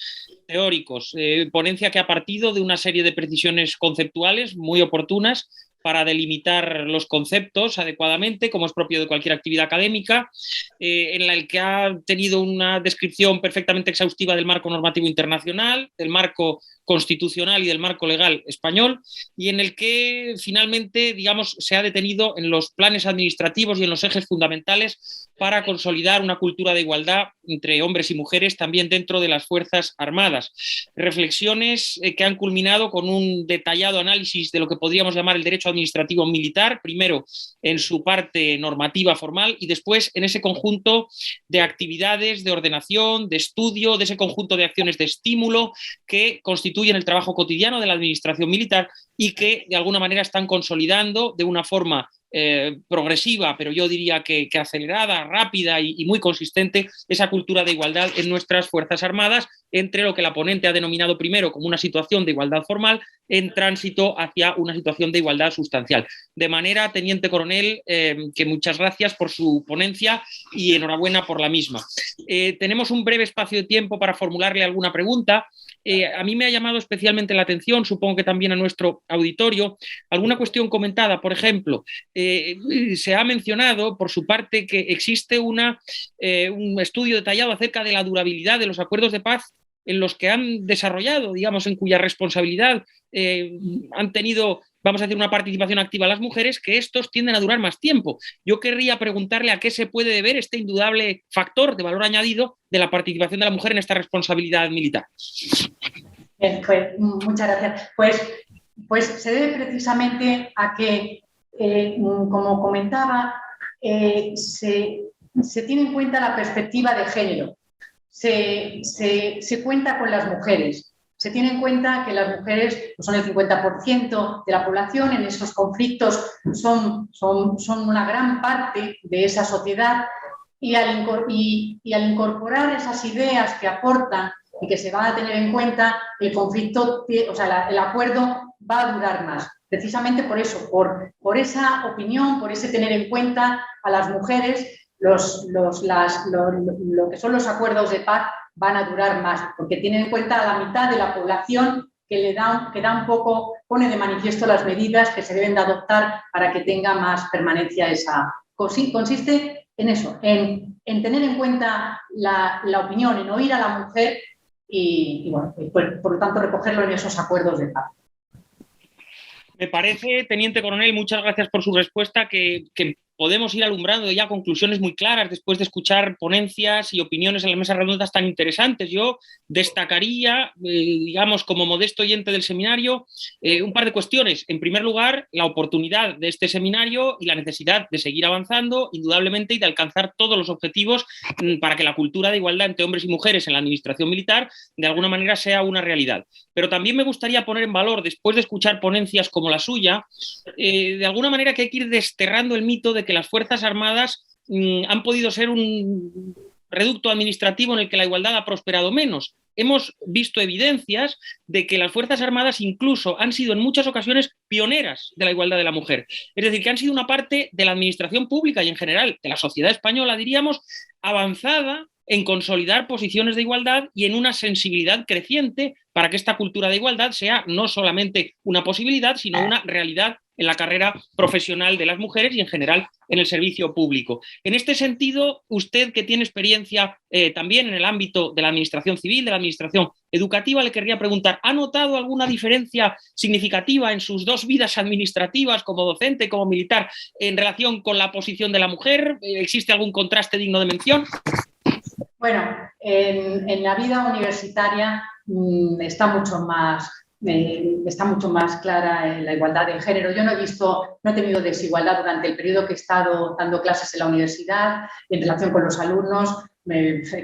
S1: teóricos. Ponencia que ha partido de una serie de precisiones conceptuales muy oportunas para delimitar los conceptos adecuadamente, como es propio de cualquier actividad académica, en la que ha tenido una descripción perfectamente exhaustiva del marco normativo internacional, del marco constitucional y del marco legal español, y en el que finalmente, digamos, se ha detenido en los planes administrativos y en los ejes fundamentales para consolidar una cultura de igualdad entre hombres y mujeres también dentro de las Fuerzas Armadas. Reflexiones que han culminado con un detallado análisis de lo que podríamos llamar el derecho administrativo militar, primero en su parte normativa formal y después en ese conjunto de actividades, de ordenación, de estudio, de ese conjunto de acciones de estímulo que constituyen el trabajo cotidiano de la administración militar y que de alguna manera están consolidando de una forma progresiva, pero yo diría que acelerada, rápida y muy consistente, esa cultura de igualdad en nuestras Fuerzas Armadas, entre lo que la ponente ha denominado primero como una situación de igualdad formal, en tránsito hacia una situación de igualdad sustancial. De manera, Teniente Coronel, que muchas gracias por su ponencia y enhorabuena por la misma. Tenemos un breve espacio de tiempo para formularle alguna pregunta. A mí me ha llamado especialmente la atención, supongo que también a nuestro auditorio, alguna cuestión comentada. Por ejemplo, se ha mencionado por su parte que existe un estudio detallado acerca de la durabilidad de los acuerdos de paz en los que han desarrollado, digamos, en cuya responsabilidad han tenido, vamos a decir, una participación activa las mujeres, que estos tienden a durar más tiempo. Yo querría preguntarle a qué se puede deber este indudable factor de valor añadido de la participación de la mujer en esta responsabilidad militar.
S3: Bien, pues muchas gracias. Pues se debe precisamente a que, como comentaba, se tiene en cuenta la perspectiva de género. Se cuenta con las mujeres. Se tiene en cuenta que las mujeres son el 50% de la población, en esos conflictos son una gran parte de esa sociedad y al incorporar esas ideas que aportan y que se van a tener en cuenta, el conflicto, o sea, el acuerdo va a durar más. Precisamente por eso, por esa opinión, por ese tener en cuenta a las mujeres, lo que son los acuerdos de paz van a durar más, porque tienen en cuenta a la mitad de la población que da un poco, pone de manifiesto las medidas que se deben de adoptar para que tenga más permanencia esa. Consiste en eso, en tener en cuenta la opinión, en oír a la mujer y bueno, pues, por lo tanto recogerlo en esos acuerdos de paz.
S1: Me parece, Teniente Coronel, muchas gracias por su respuesta, que podemos ir alumbrando ya conclusiones muy claras después de escuchar ponencias y opiniones en las mesas redondas tan interesantes. Yo destacaría, digamos, como modesto oyente del seminario, un par de cuestiones. En primer lugar, la oportunidad de este seminario y la necesidad de seguir avanzando, indudablemente, y de alcanzar todos los objetivos para que la cultura de igualdad entre hombres y mujeres en la administración militar de alguna manera sea una realidad. Pero también me gustaría poner en valor, después de escuchar ponencias como la suya, de alguna manera que hay que ir desterrando el mito de que las Fuerzas Armadas han podido ser un reducto administrativo en el que la igualdad ha prosperado menos. Hemos visto evidencias de que las Fuerzas Armadas incluso han sido en muchas ocasiones pioneras de la igualdad de la mujer. Es decir, que han sido una parte de la administración pública y en general de la sociedad española, diríamos, avanzada en consolidar posiciones de igualdad y en una sensibilidad creciente para que esta cultura de igualdad sea no solamente una posibilidad, sino una realidad en la carrera profesional de las mujeres y en general en el servicio público. En este sentido, usted que tiene experiencia también en el ámbito de la administración civil, de la administración educativa, le querría preguntar, ¿ha notado alguna diferencia significativa en sus dos vidas administrativas como docente, como militar, en relación con la posición de la mujer? ¿Existe algún contraste digno de mención?
S3: Bueno, en la vida universitaria está mucho más clara la igualdad de género. Yo no he tenido desigualdad durante el periodo que he estado dando clases en la universidad en relación con los alumnos.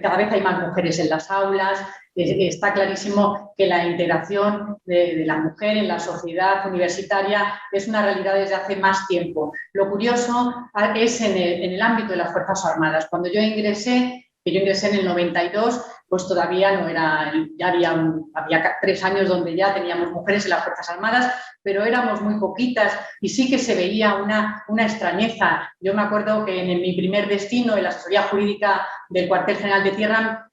S3: Cada vez hay más mujeres en las aulas. Está clarísimo que la integración de la mujer en la sociedad universitaria es una realidad desde hace más tiempo. Lo curioso es en el ámbito de las Fuerzas Armadas. Cuando yo ingresé en el 92, pues todavía no era, ya había 3 años donde ya teníamos mujeres en las Fuerzas Armadas, pero éramos muy poquitas y sí que se veía una extrañeza. Yo me acuerdo que en mi primer destino, en la asesoría jurídica del cuartel general de tierra,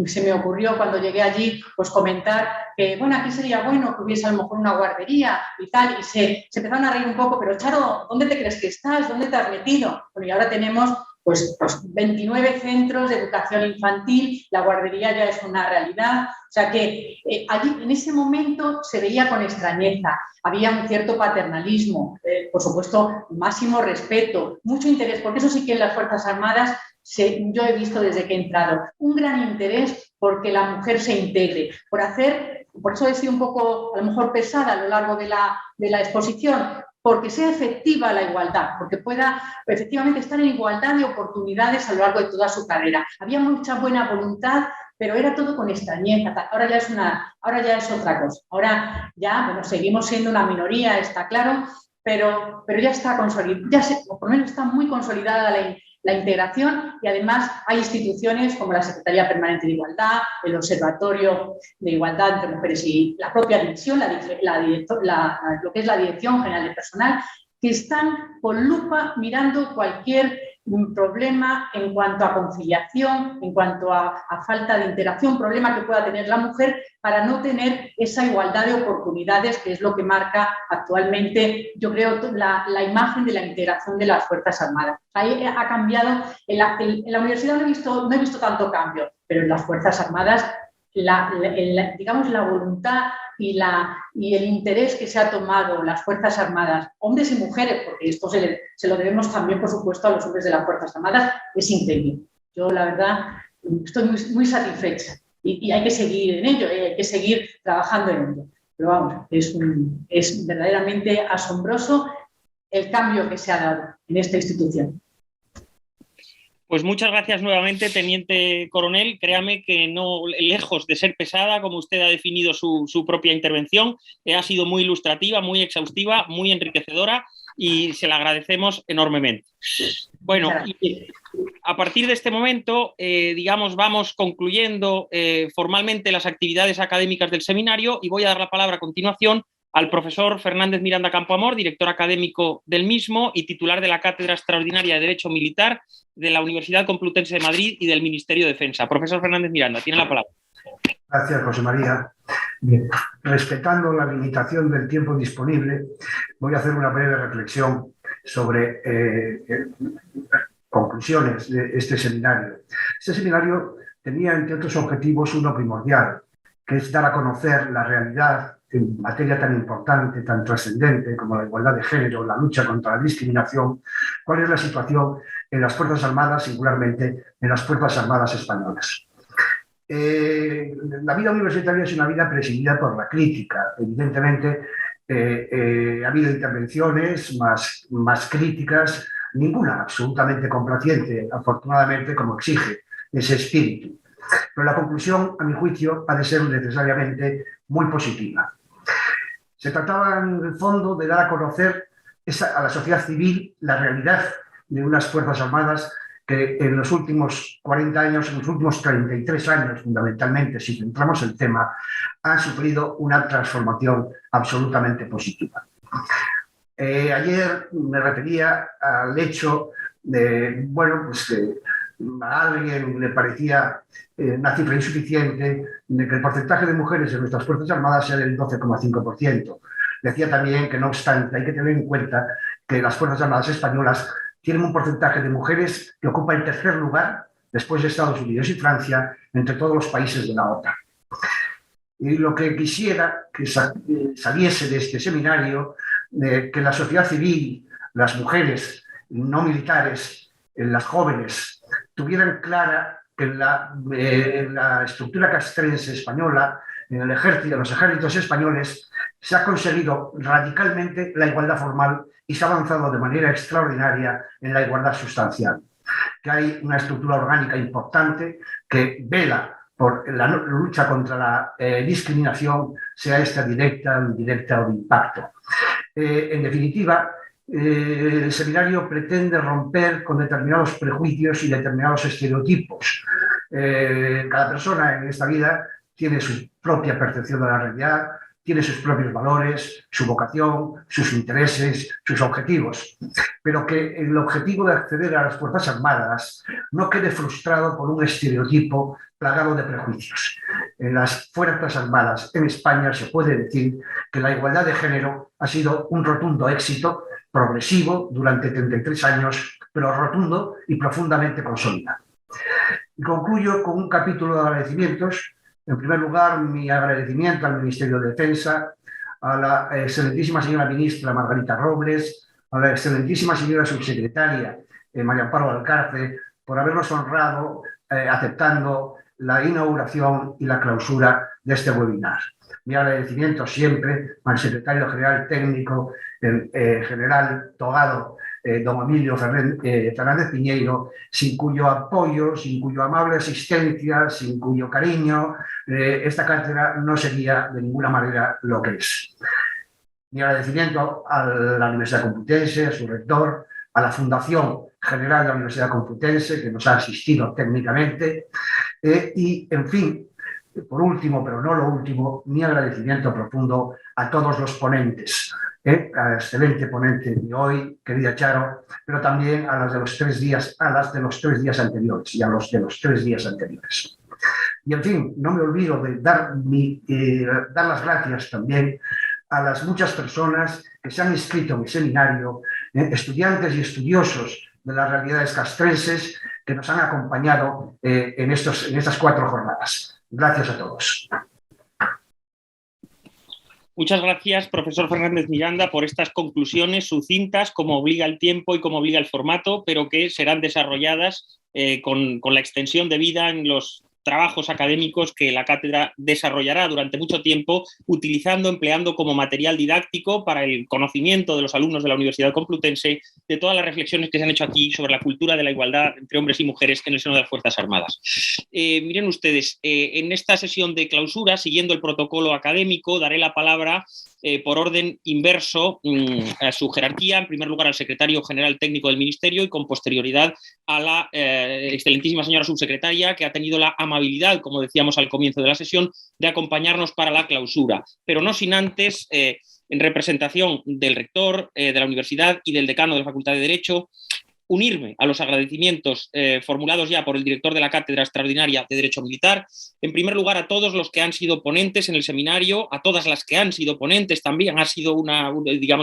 S3: se me ocurrió cuando llegué allí pues comentar que, bueno, aquí sería bueno que hubiese a lo mejor una guardería y tal, y se empezaron a reír un poco, pero Charo, ¿dónde te crees que estás? ¿Dónde te has metido? Bueno, y ahora tenemos pues 29 centros de educación infantil, la guardería ya es una realidad. O sea que allí en ese momento se veía con extrañeza, había un cierto paternalismo, por supuesto, máximo respeto, mucho interés, porque eso sí que en las Fuerzas Armadas yo he visto desde que he entrado un gran interés porque la mujer se integre, por eso he sido un poco a lo mejor pesada a lo largo de la exposición, porque sea efectiva la igualdad, porque pueda efectivamente estar en igualdad de oportunidades a lo largo de toda su carrera. Había mucha buena voluntad, pero era todo con extrañeza. Ahora ya es otra cosa. Ahora ya, bueno, seguimos siendo una minoría, está claro, pero ya está consolidada, por lo menos está muy consolidada la integración, y además hay instituciones como la Secretaría Permanente de Igualdad, el Observatorio de Igualdad entre Mujeres y la propia dirección, lo que es la Dirección General de Personal, que están con lupa mirando cualquier problema en cuanto a conciliación, en cuanto a falta de interacción, problema que pueda tener la mujer para no tener esa igualdad de oportunidades, que es lo que marca actualmente, yo creo, la imagen de la integración de las Fuerzas Armadas. Ahí ha cambiado, en la universidad no he visto tanto cambio, pero en las Fuerzas Armadas digamos, la voluntad y el interés que se ha tomado las Fuerzas Armadas, hombres y mujeres, porque esto se lo debemos también, por supuesto, a los hombres de las Fuerzas Armadas, es increíble. Yo, la verdad, estoy muy, muy satisfecha y hay que seguir en ello, hay que seguir trabajando en ello. Pero vamos, es verdaderamente asombroso el cambio que se ha dado en esta institución.
S1: Pues muchas gracias nuevamente, teniente coronel. Créame que no, lejos de ser pesada, como usted ha definido su propia intervención, ha sido muy ilustrativa, muy exhaustiva, muy enriquecedora y se la agradecemos enormemente. Bueno, a partir de este momento, digamos, vamos concluyendo formalmente las actividades académicas del seminario y voy a dar la palabra a continuación al profesor Fernández Miranda Campoamor, director académico del mismo y titular de la Cátedra Extraordinaria de Derecho Militar de la Universidad Complutense de Madrid y del Ministerio de Defensa. Profesor Fernández Miranda, tiene la palabra.
S4: Gracias, José María. Bien, respetando la limitación del tiempo disponible, voy a hacer una breve reflexión sobre conclusiones de este seminario. Este seminario tenía, entre otros objetivos, uno primordial, que es dar a conocer la realidad en materia tan importante, tan trascendente como la igualdad de género, la lucha contra la discriminación, cuál es la situación en las Fuerzas Armadas, singularmente en las Fuerzas Armadas españolas. La vida universitaria es una vida presidida por la crítica. Evidentemente, ha habido intervenciones más críticas, ninguna absolutamente complaciente, afortunadamente, como exige ese espíritu. Pero la conclusión, a mi juicio, ha de ser necesariamente muy positiva. Se trataba, en el fondo, de dar a conocer a la sociedad civil la realidad de unas Fuerzas Armadas que en los últimos 40 años, en los últimos 33 años, fundamentalmente, si centramos el tema, han sufrido una transformación absolutamente positiva. Ayer me refería al hecho de, bueno, pues a alguien le parecía una cifra insuficiente, de que el porcentaje de mujeres en nuestras Fuerzas Armadas sea del 12,5%. Decía también que, no obstante, hay que tener en cuenta que las Fuerzas Armadas españolas tienen un porcentaje de mujeres que ocupa el tercer lugar, después de Estados Unidos y Francia, entre todos los países de la OTAN. Y lo que quisiera que saliese de este seminario, que la sociedad civil, las mujeres no militares, las jóvenes, tuvieran clara que en la estructura castrense española, en el ejército, en los ejércitos españoles, se ha conseguido radicalmente la igualdad formal y se ha avanzado de manera extraordinaria en la igualdad sustancial. Que hay una estructura orgánica importante que vela por la lucha contra la discriminación, sea esta directa, indirecta o de impacto. En definitiva, el seminario pretende romper con determinados prejuicios y determinados estereotipos. Cada persona en esta vida tiene su propia percepción de la realidad, tiene sus propios valores, su vocación, sus intereses, sus objetivos, pero que el objetivo de acceder a las Fuerzas Armadas no quede frustrado por un estereotipo plagado de prejuicios. En las Fuerzas Armadas en España se puede decir que la igualdad de género ha sido un rotundo éxito, progresivo durante 33 años, pero rotundo y profundamente consolidado. Y concluyo con un capítulo de agradecimientos. En primer lugar, mi agradecimiento al Ministerio de Defensa, a la excelentísima señora ministra Margarita Robles, a la excelentísima señora subsecretaria María Amparo Alcárce, por habernos honrado aceptando la inauguración y la clausura de este webinar. Mi agradecimiento siempre al secretario general técnico, el general togado, don Emilio Fernández Piñeiro, sin cuyo apoyo, sin cuya amable asistencia, sin cuyo cariño, esta cátedra no sería de ninguna manera lo que es. Mi agradecimiento a la Universidad Complutense, a su rector, a la Fundación General de la Universidad Complutense, que nos ha asistido técnicamente, y, en fin, por último, pero no lo último, mi agradecimiento profundo a todos los ponentes, a la excelente ponente de hoy, querida Charo, pero también a las de los 3 días, a las de los 3 días anteriores y a los de los 3 días anteriores. Y, en fin, no me olvido de dar las gracias también a las muchas personas que se han inscrito en el seminario, estudiantes y estudiosos de las realidades castrenses que nos han acompañado en estas 4 jornadas. Gracias a todos.
S1: Muchas gracias, profesor Fernández Miranda, por estas conclusiones sucintas, como obliga el tiempo y como obliga el formato, pero que serán desarrolladas con la extensión debida en los trabajos académicos que la cátedra desarrollará durante mucho tiempo, empleando como material didáctico para el conocimiento de los alumnos de la Universidad Complutense de todas las reflexiones que se han hecho aquí sobre la cultura de la igualdad entre hombres y mujeres en el seno de las Fuerzas Armadas. Miren ustedes, en esta sesión de clausura, siguiendo el protocolo académico, daré la palabra por orden inverso a su jerarquía, en primer lugar al secretario general técnico del Ministerio y con posterioridad a la excelentísima señora subsecretaria, que ha tenido la amabilidad, como decíamos al comienzo de la sesión, de acompañarnos para la clausura, pero no sin antes, en representación del rector de la universidad y del decano de la Facultad de Derecho, unirme a los agradecimientos formulados ya por el director de la Cátedra Extraordinaria de Derecho Militar, en primer lugar a todos los que han sido ponentes en el seminario, a todas las que han sido ponentes también, ha sido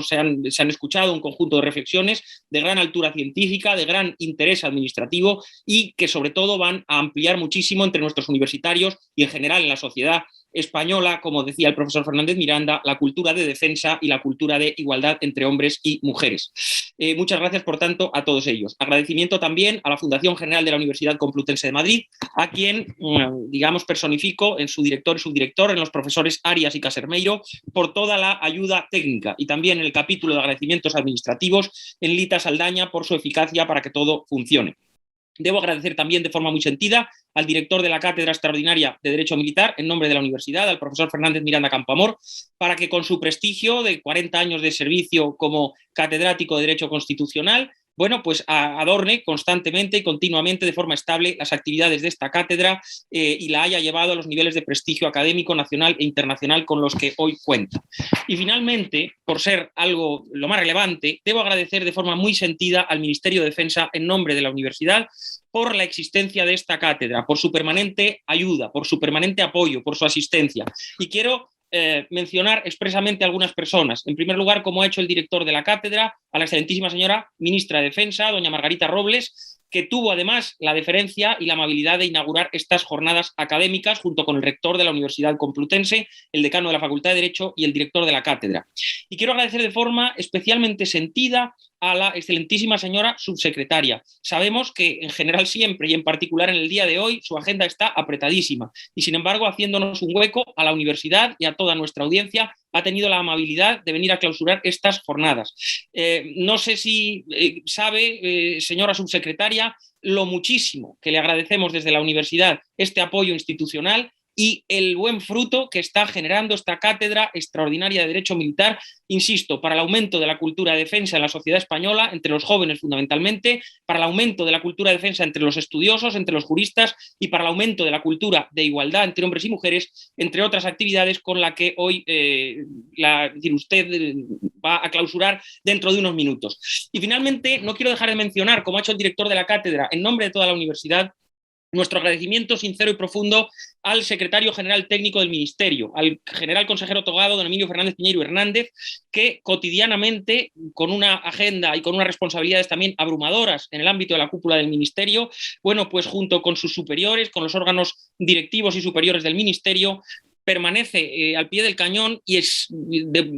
S1: se han escuchado un conjunto de reflexiones de gran altura científica, de gran interés administrativo y que sobre todo van a ampliar muchísimo entre nuestros universitarios y en general en la sociedad española, como decía el profesor Fernández Miranda, la cultura de defensa y la cultura de igualdad entre hombres y mujeres. Muchas gracias, por tanto, a todos ellos. Agradecimiento también a la Fundación General de la Universidad Complutense de Madrid, a quien, personifico en su director y subdirector, en los profesores Arias y Casermeiro, por toda la ayuda técnica, y también en el capítulo de agradecimientos administrativos en Lita Saldaña por su eficacia para que todo funcione. Debo agradecer también de forma muy sentida al director de la Cátedra Extraordinaria de Derecho Militar, en nombre de la universidad, al profesor Fernández Miranda Campoamor, para que con su prestigio de 40 años de servicio como catedrático de Derecho Constitucional bueno, pues adorne constantemente y continuamente de forma estable las actividades de esta cátedra y la haya llevado a los niveles de prestigio académico nacional e internacional con los que hoy cuenta. Y finalmente, por ser algo lo más relevante, debo agradecer de forma muy sentida al Ministerio de Defensa en nombre de la universidad por la existencia de esta cátedra, por su permanente ayuda, por su permanente apoyo, por su asistencia. Y quiero mencionar expresamente a algunas personas. En primer lugar, como ha hecho el director de la cátedra, a la excelentísima señora ministra de Defensa, doña Margarita Robles, que tuvo además la deferencia y la amabilidad de inaugurar estas jornadas académicas junto con el rector de la Universidad Complutense, el decano de la Facultad de Derecho y el director de la cátedra. Y quiero agradecer de forma especialmente sentida a la excelentísima señora subsecretaria. Sabemos que en general siempre y en particular en el día de hoy su agenda está apretadísima y sin embargo haciéndonos un hueco a la universidad y a toda nuestra audiencia ha tenido la amabilidad de venir a clausurar estas jornadas. No sé si sabe, señora subsecretaria, lo muchísimo que le agradecemos desde la universidad este apoyo institucional y el buen fruto que está generando esta cátedra extraordinaria de Derecho Militar, insisto, para el aumento de la cultura de defensa en la sociedad española, entre los jóvenes fundamentalmente, para el aumento de la cultura de defensa entre los estudiosos, entre los juristas y para el aumento de la cultura de igualdad entre hombres y mujeres, entre otras actividades con la que hoy usted va a clausurar dentro de unos minutos. Y finalmente, no quiero dejar de mencionar, como ha hecho el director de la cátedra, en nombre de toda la universidad, nuestro agradecimiento sincero y profundo al secretario general técnico del Ministerio, al general consejero togado, don Emilio Fernández Piñeiro Hernández, que cotidianamente, con una agenda y con unas responsabilidades también abrumadoras en el ámbito de la cúpula del Ministerio, bueno, pues junto con sus superiores, con los órganos directivos y superiores del Ministerio, permanece al pie del cañón y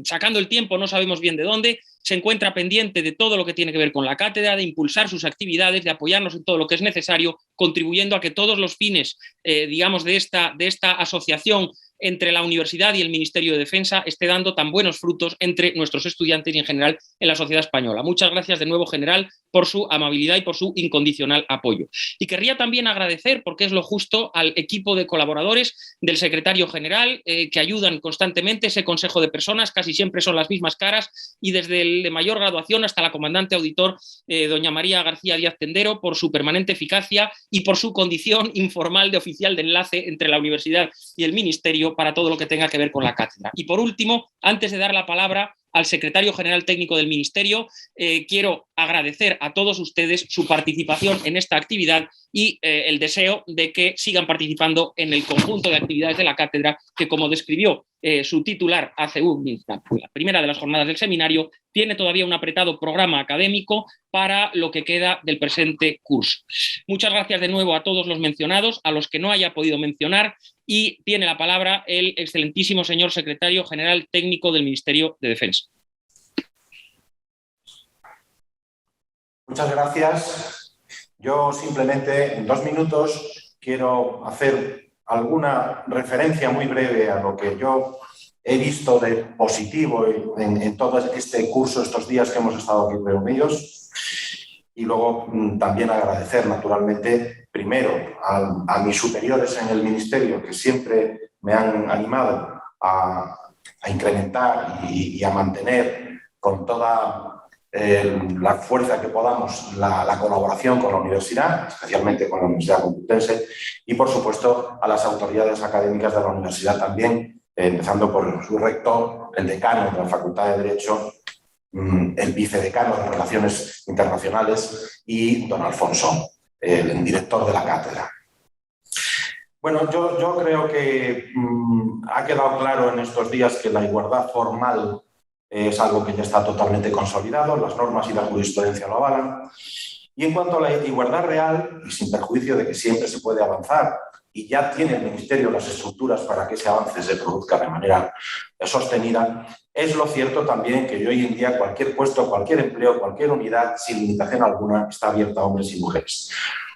S1: sacando el tiempo, no sabemos bien de dónde, se encuentra pendiente de todo lo que tiene que ver con la cátedra, de impulsar sus actividades, de apoyarnos en todo lo que es necesario, contribuyendo a que todos los fines, digamos, de esta asociación entre la universidad y el Ministerio de Defensa esté dando tan buenos frutos entre nuestros estudiantes y en general en la sociedad española. Muchas gracias de nuevo, general, por su amabilidad y por su incondicional apoyo. Y querría también agradecer, porque es lo justo, al equipo de colaboradores del secretario general que ayudan constantemente, ese consejo de personas, casi siempre son las mismas caras, y desde el de mayor graduación hasta la comandante auditor, doña María García Díaz Tendero, por su permanente eficacia y por su condición informal de oficial de enlace entre la universidad y el Ministerio para todo lo que tenga que ver con la cátedra. Y por último, antes de dar la palabra al secretario general técnico del Ministerio, quiero agradecer a todos ustedes su participación en esta actividad y el deseo de que sigan participando en el conjunto de actividades de la cátedra que, como describió su titular hace la primera de las jornadas del seminario, tiene todavía un apretado programa académico para lo que queda del presente curso. Muchas gracias de nuevo a todos los mencionados, a los que no haya podido mencionar, y tiene la palabra el excelentísimo señor secretario general técnico del Ministerio de Defensa.
S2: Muchas gracias. Yo simplemente en 2 minutos quiero hacer alguna referencia muy breve a lo que yo he visto de positivo en todo este curso, estos días que hemos estado aquí reunidos. Y luego también agradecer, naturalmente, primero a mis superiores en el Ministerio, que siempre me han animado a incrementar y a mantener con toda la fuerza que podamos la colaboración con la universidad, especialmente con la Universidad Complutense, y, por supuesto, a las autoridades académicas de la universidad también, empezando por su rector, el decano de la Facultad de Derecho, el vicedecano de Relaciones Internacionales y don Alfonso, el director de la cátedra. Bueno, yo creo que ha quedado claro en estos días que la igualdad formal es algo que ya está totalmente consolidado, las normas y la jurisprudencia lo avalan. Y en cuanto a la igualdad real, y sin perjuicio de que siempre se puede avanzar, y ya tiene el Ministerio las estructuras para que ese avance se produzca de manera sostenida, es lo cierto también que hoy en día cualquier puesto, cualquier empleo, cualquier unidad, sin limitación alguna, está abierta a hombres y mujeres.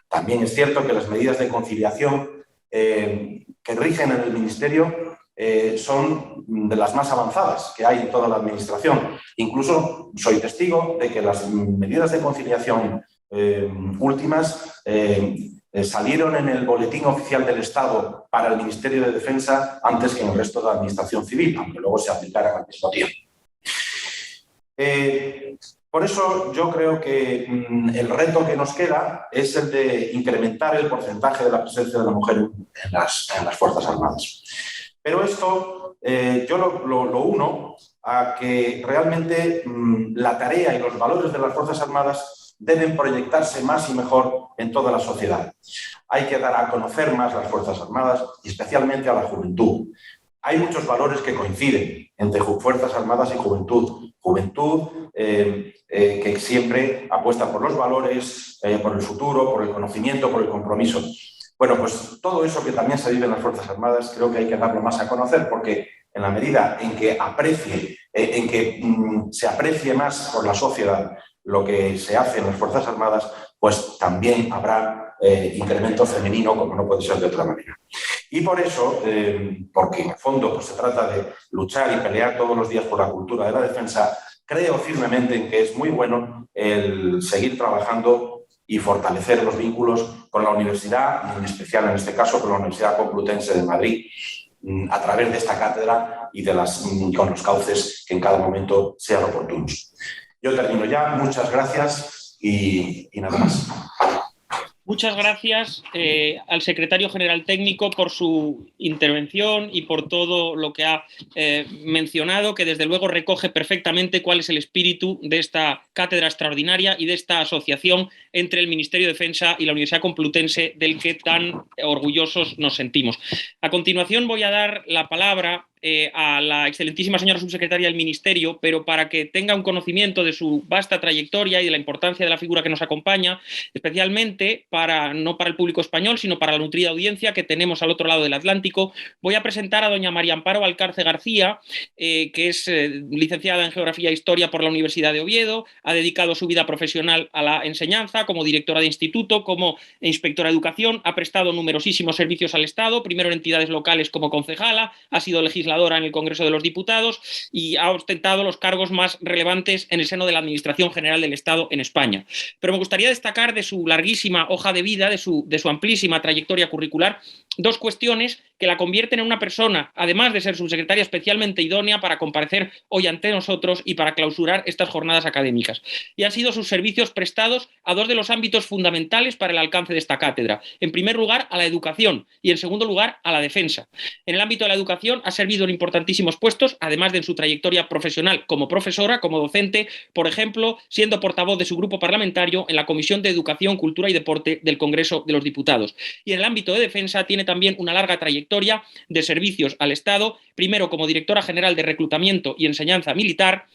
S2: También es cierto que las medidas de conciliación que rigen en el Ministerio son de las más avanzadas que hay en toda la Administración. Incluso soy testigo de que las medidas de conciliación últimas salieron en el Boletín Oficial del Estado para el Ministerio de Defensa antes que en el resto de la Administración Civil, aunque luego se aplicaran al mismo tiempo. Por eso yo creo que el reto que nos queda es el de incrementar el porcentaje de la presencia de la mujer en las Fuerzas Armadas. Pero esto yo lo uno a que realmente la tarea y los valores de las Fuerzas Armadas deben proyectarse más y mejor en toda la sociedad. Hay que dar a conocer más las Fuerzas Armadas y especialmente a la juventud. Hay muchos valores que coinciden entre Fuerzas Armadas y juventud. Juventud que siempre apuesta por los valores, por el futuro, por el conocimiento, por el compromiso. Bueno, pues todo eso que también se vive en las Fuerzas Armadas creo que hay que darlo más a conocer, porque en la medida en que se aprecie más por la sociedad lo que se hace en las Fuerzas Armadas, pues también habrá incremento femenino, como no puede ser de otra manera. Y por eso, porque en el fondo pues, se trata de luchar y pelear todos los días por la cultura de la defensa, creo firmemente en que es muy bueno el seguir trabajando y fortalecer los vínculos con la universidad, en especial en este caso con la Universidad Complutense de Madrid, a través de esta cátedra y con los cauces que en cada momento sean oportunos. Yo termino ya, muchas gracias y nada más.
S1: Muchas gracias al secretario general técnico por su intervención y por todo lo que ha mencionado, que desde luego recoge perfectamente cuál es el espíritu de esta cátedra extraordinaria y de esta asociación entre el Ministerio de Defensa y la Universidad Complutense, del que tan orgullosos nos sentimos. A continuación voy a dar la palabra a la excelentísima señora subsecretaria del Ministerio, pero para que tenga un conocimiento de su vasta trayectoria y de la importancia de la figura que nos acompaña, especialmente no para el público español, sino para la nutrida audiencia que tenemos al otro lado del Atlántico, voy a presentar a doña María Amparo Valcarce García, que es licenciada en Geografía e Historia por la Universidad de Oviedo, ha dedicado su vida profesional a la enseñanza como directora de instituto, como inspectora de educación, ha prestado numerosísimos servicios al Estado, primero en entidades locales como concejala, ha sido legisladora en el Congreso de los Diputados y ha ostentado los cargos más relevantes en el seno de la Administración General del Estado en España. Pero me gustaría destacar de su larguísima hoja de vida, de su amplísima trayectoria curricular, dos cuestiones que la convierten en una persona, además de ser subsecretaria, especialmente idónea para comparecer hoy ante nosotros y para clausurar estas jornadas académicas. Y han sido sus servicios prestados a dos de los ámbitos fundamentales para el alcance de esta cátedra. En primer lugar, a la educación y, en segundo lugar, a la defensa. En el ámbito de la educación ha servido en importantísimos puestos, además de en su trayectoria profesional como profesora, como docente, por ejemplo, siendo portavoz de su grupo parlamentario en la Comisión de Educación, Cultura y Deporte del Congreso de los Diputados. Y en el ámbito de defensa tiene también una larga trayectoria de servicios al Estado, primero como directora general de Reclutamiento y Enseñanza Militar,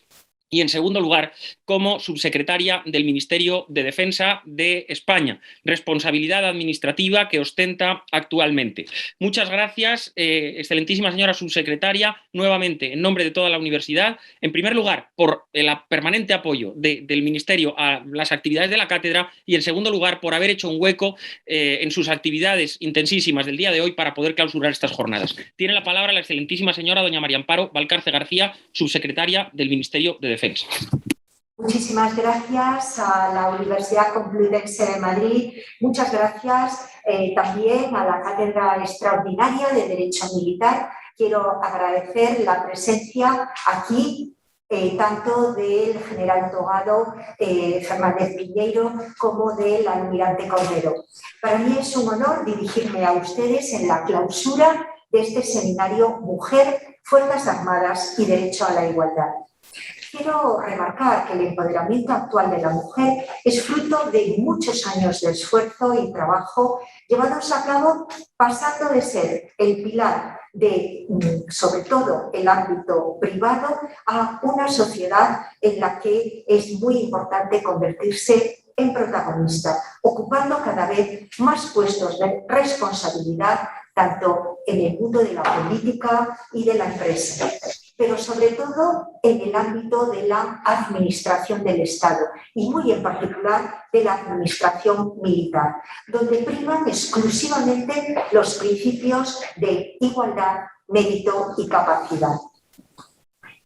S1: y, en segundo lugar, como subsecretaria del Ministerio de Defensa de España, responsabilidad administrativa que ostenta actualmente. Muchas gracias, excelentísima señora subsecretaria, nuevamente en nombre de toda la universidad, en primer lugar, por el permanente apoyo del Ministerio a las actividades de la cátedra y, en segundo lugar, por haber hecho un hueco en sus actividades intensísimas del día de hoy para poder clausurar estas jornadas. Tiene la palabra la excelentísima señora doña María Amparo Valcarce García, subsecretaria del Ministerio de Defensa.
S5: Muchísimas gracias a la Universidad Complutense de Madrid. Muchas gracias también a la Cátedra Extraordinaria de Derecho Militar. Quiero agradecer la presencia aquí tanto del general togado Fernández Piñeiro como del almirante Cordero. Para mí es un honor dirigirme a ustedes en la clausura de este seminario Mujer, Fuerzas Armadas y Derecho a la Igualdad. Quiero remarcar que el empoderamiento actual de la mujer es fruto de muchos años de esfuerzo y trabajo llevados a cabo, pasando de ser el pilar de, sobre todo, el ámbito privado, a una sociedad en la que es muy importante convertirse en protagonista, ocupando cada vez más puestos de responsabilidad, tanto en el mundo de la política y de la empresa, pero sobre todo en el ámbito de la administración del Estado y muy en particular de la administración militar, donde priman exclusivamente los principios de igualdad, mérito y capacidad.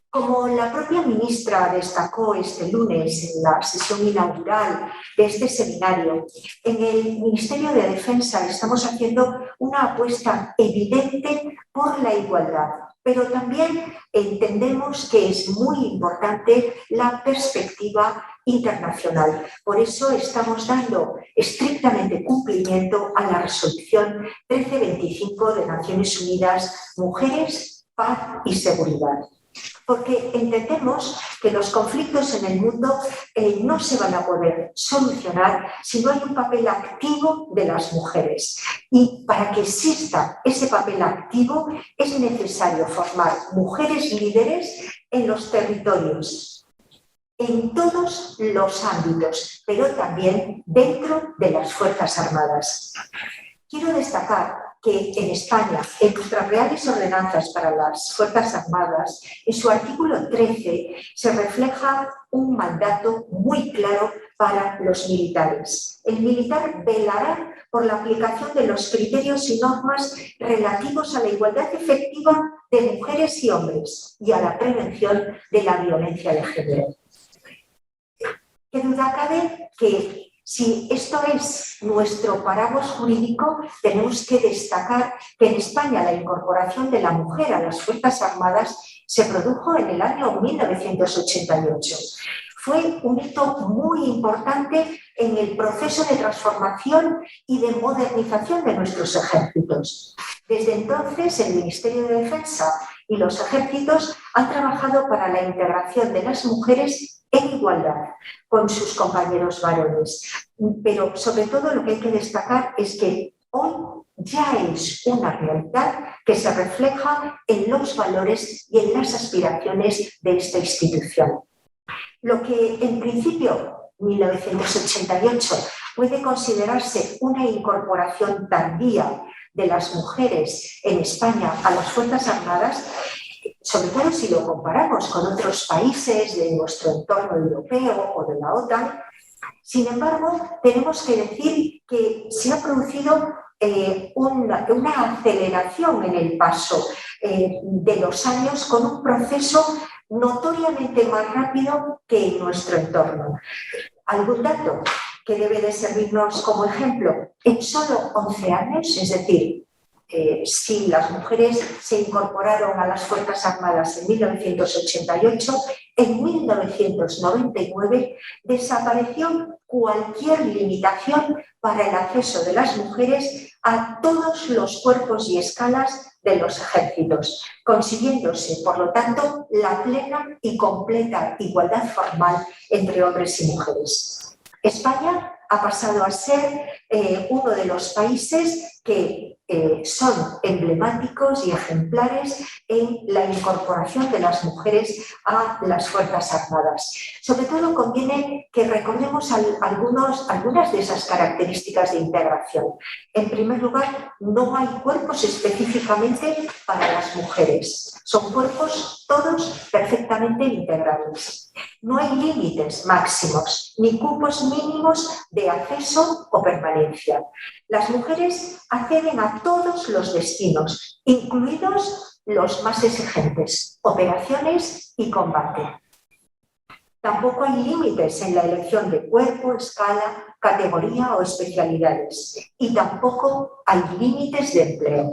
S5: Como la propia ministra destacó este lunes en la sesión inaugural de este seminario, en el Ministerio de Defensa estamos haciendo una apuesta evidente por la igualdad, pero también entendemos que es muy importante la perspectiva internacional. Por eso estamos dando estrictamente cumplimiento a la resolución 1325 de Naciones Unidas, Mujeres, Paz y Seguridad. Porque entendemos que los conflictos en el mundo no se van a poder solucionar si no hay un papel activo de las mujeres. Y para que exista ese papel activo es necesario formar mujeres líderes en los territorios, en todos los ámbitos, pero también dentro de las Fuerzas Armadas. Quiero destacar que en España, en nuestras reales ordenanzas para las Fuerzas Armadas, en su artículo 13 se refleja un mandato muy claro para los militares. El militar velará por la aplicación de los criterios y normas relativos a la igualdad efectiva de mujeres y hombres y a la prevención de la violencia de género. ¿Qué duda cabe que si esto es nuestro paraguas jurídico, tenemos que destacar que en España la incorporación de la mujer a las Fuerzas Armadas se produjo en el año 1988. Fue un hito muy importante en el proceso de transformación y de modernización de nuestros ejércitos. Desde entonces, el Ministerio de Defensa y los ejércitos han trabajado para la integración de las mujeres en igualdad con sus compañeros varones. Pero sobre todo lo que hay que destacar es que hoy ya es una realidad que se refleja en los valores y en las aspiraciones de esta institución. Lo que en principio, 1988, puede considerarse una incorporación tardía de las mujeres en España a las Fuerzas Armadas, sobre todo si lo comparamos con otros países de nuestro entorno europeo o de la OTAN. Sin embargo, tenemos que decir que se ha producido una aceleración en el paso de los años con un proceso notoriamente más rápido que en nuestro entorno. Algún dato que debe de servirnos como ejemplo: en solo 11 años, es decir, si las mujeres se incorporaron a las Fuerzas Armadas en 1988, en 1999 desapareció cualquier limitación para el acceso de las mujeres a todos los cuerpos y escalas de los ejércitos, consiguiéndose, por lo tanto, la plena y completa igualdad formal entre hombres y mujeres. España ha pasado a ser uno de los países que son emblemáticos y ejemplares en la incorporación de las mujeres a las Fuerzas Armadas. Sobre todo conviene que recordemos algunas de esas características de integración. En primer lugar, no hay cuerpos específicamente para las mujeres. Son cuerpos todos perfectamente integrables. No hay límites máximos ni cupos mínimos de acceso o permanencia. Las mujeres acceden a todos los destinos, incluidos los más exigentes, operaciones y combate. Tampoco hay límites en la elección de cuerpo, escala, categoría o especialidades. Y tampoco hay límites de empleo.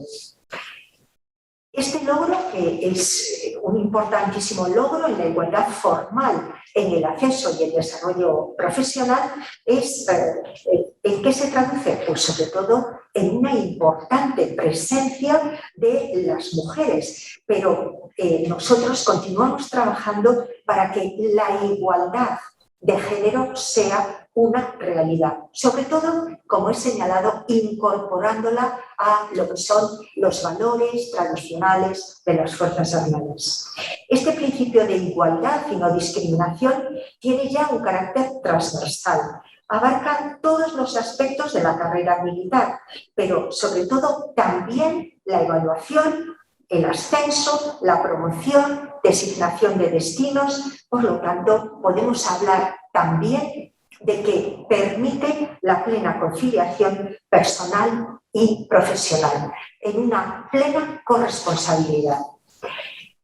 S5: Este logro, que es un importantísimo logro en la igualdad formal en el acceso y el desarrollo profesional, ¿en qué se traduce? Pues sobre todo en una importante presencia de las mujeres. Pero nosotros continuamos trabajando para que la igualdad de género sea una realidad, sobre todo, como he señalado, incorporándola a lo que son los valores tradicionales de las Fuerzas Armadas. Este principio de igualdad y no discriminación tiene ya un carácter transversal. Abarca todos los aspectos de la carrera militar, pero sobre todo también la evaluación, el ascenso, la promoción, designación de destinos. Por lo tanto, podemos hablar también de que permite la plena conciliación personal y profesional en una plena corresponsabilidad.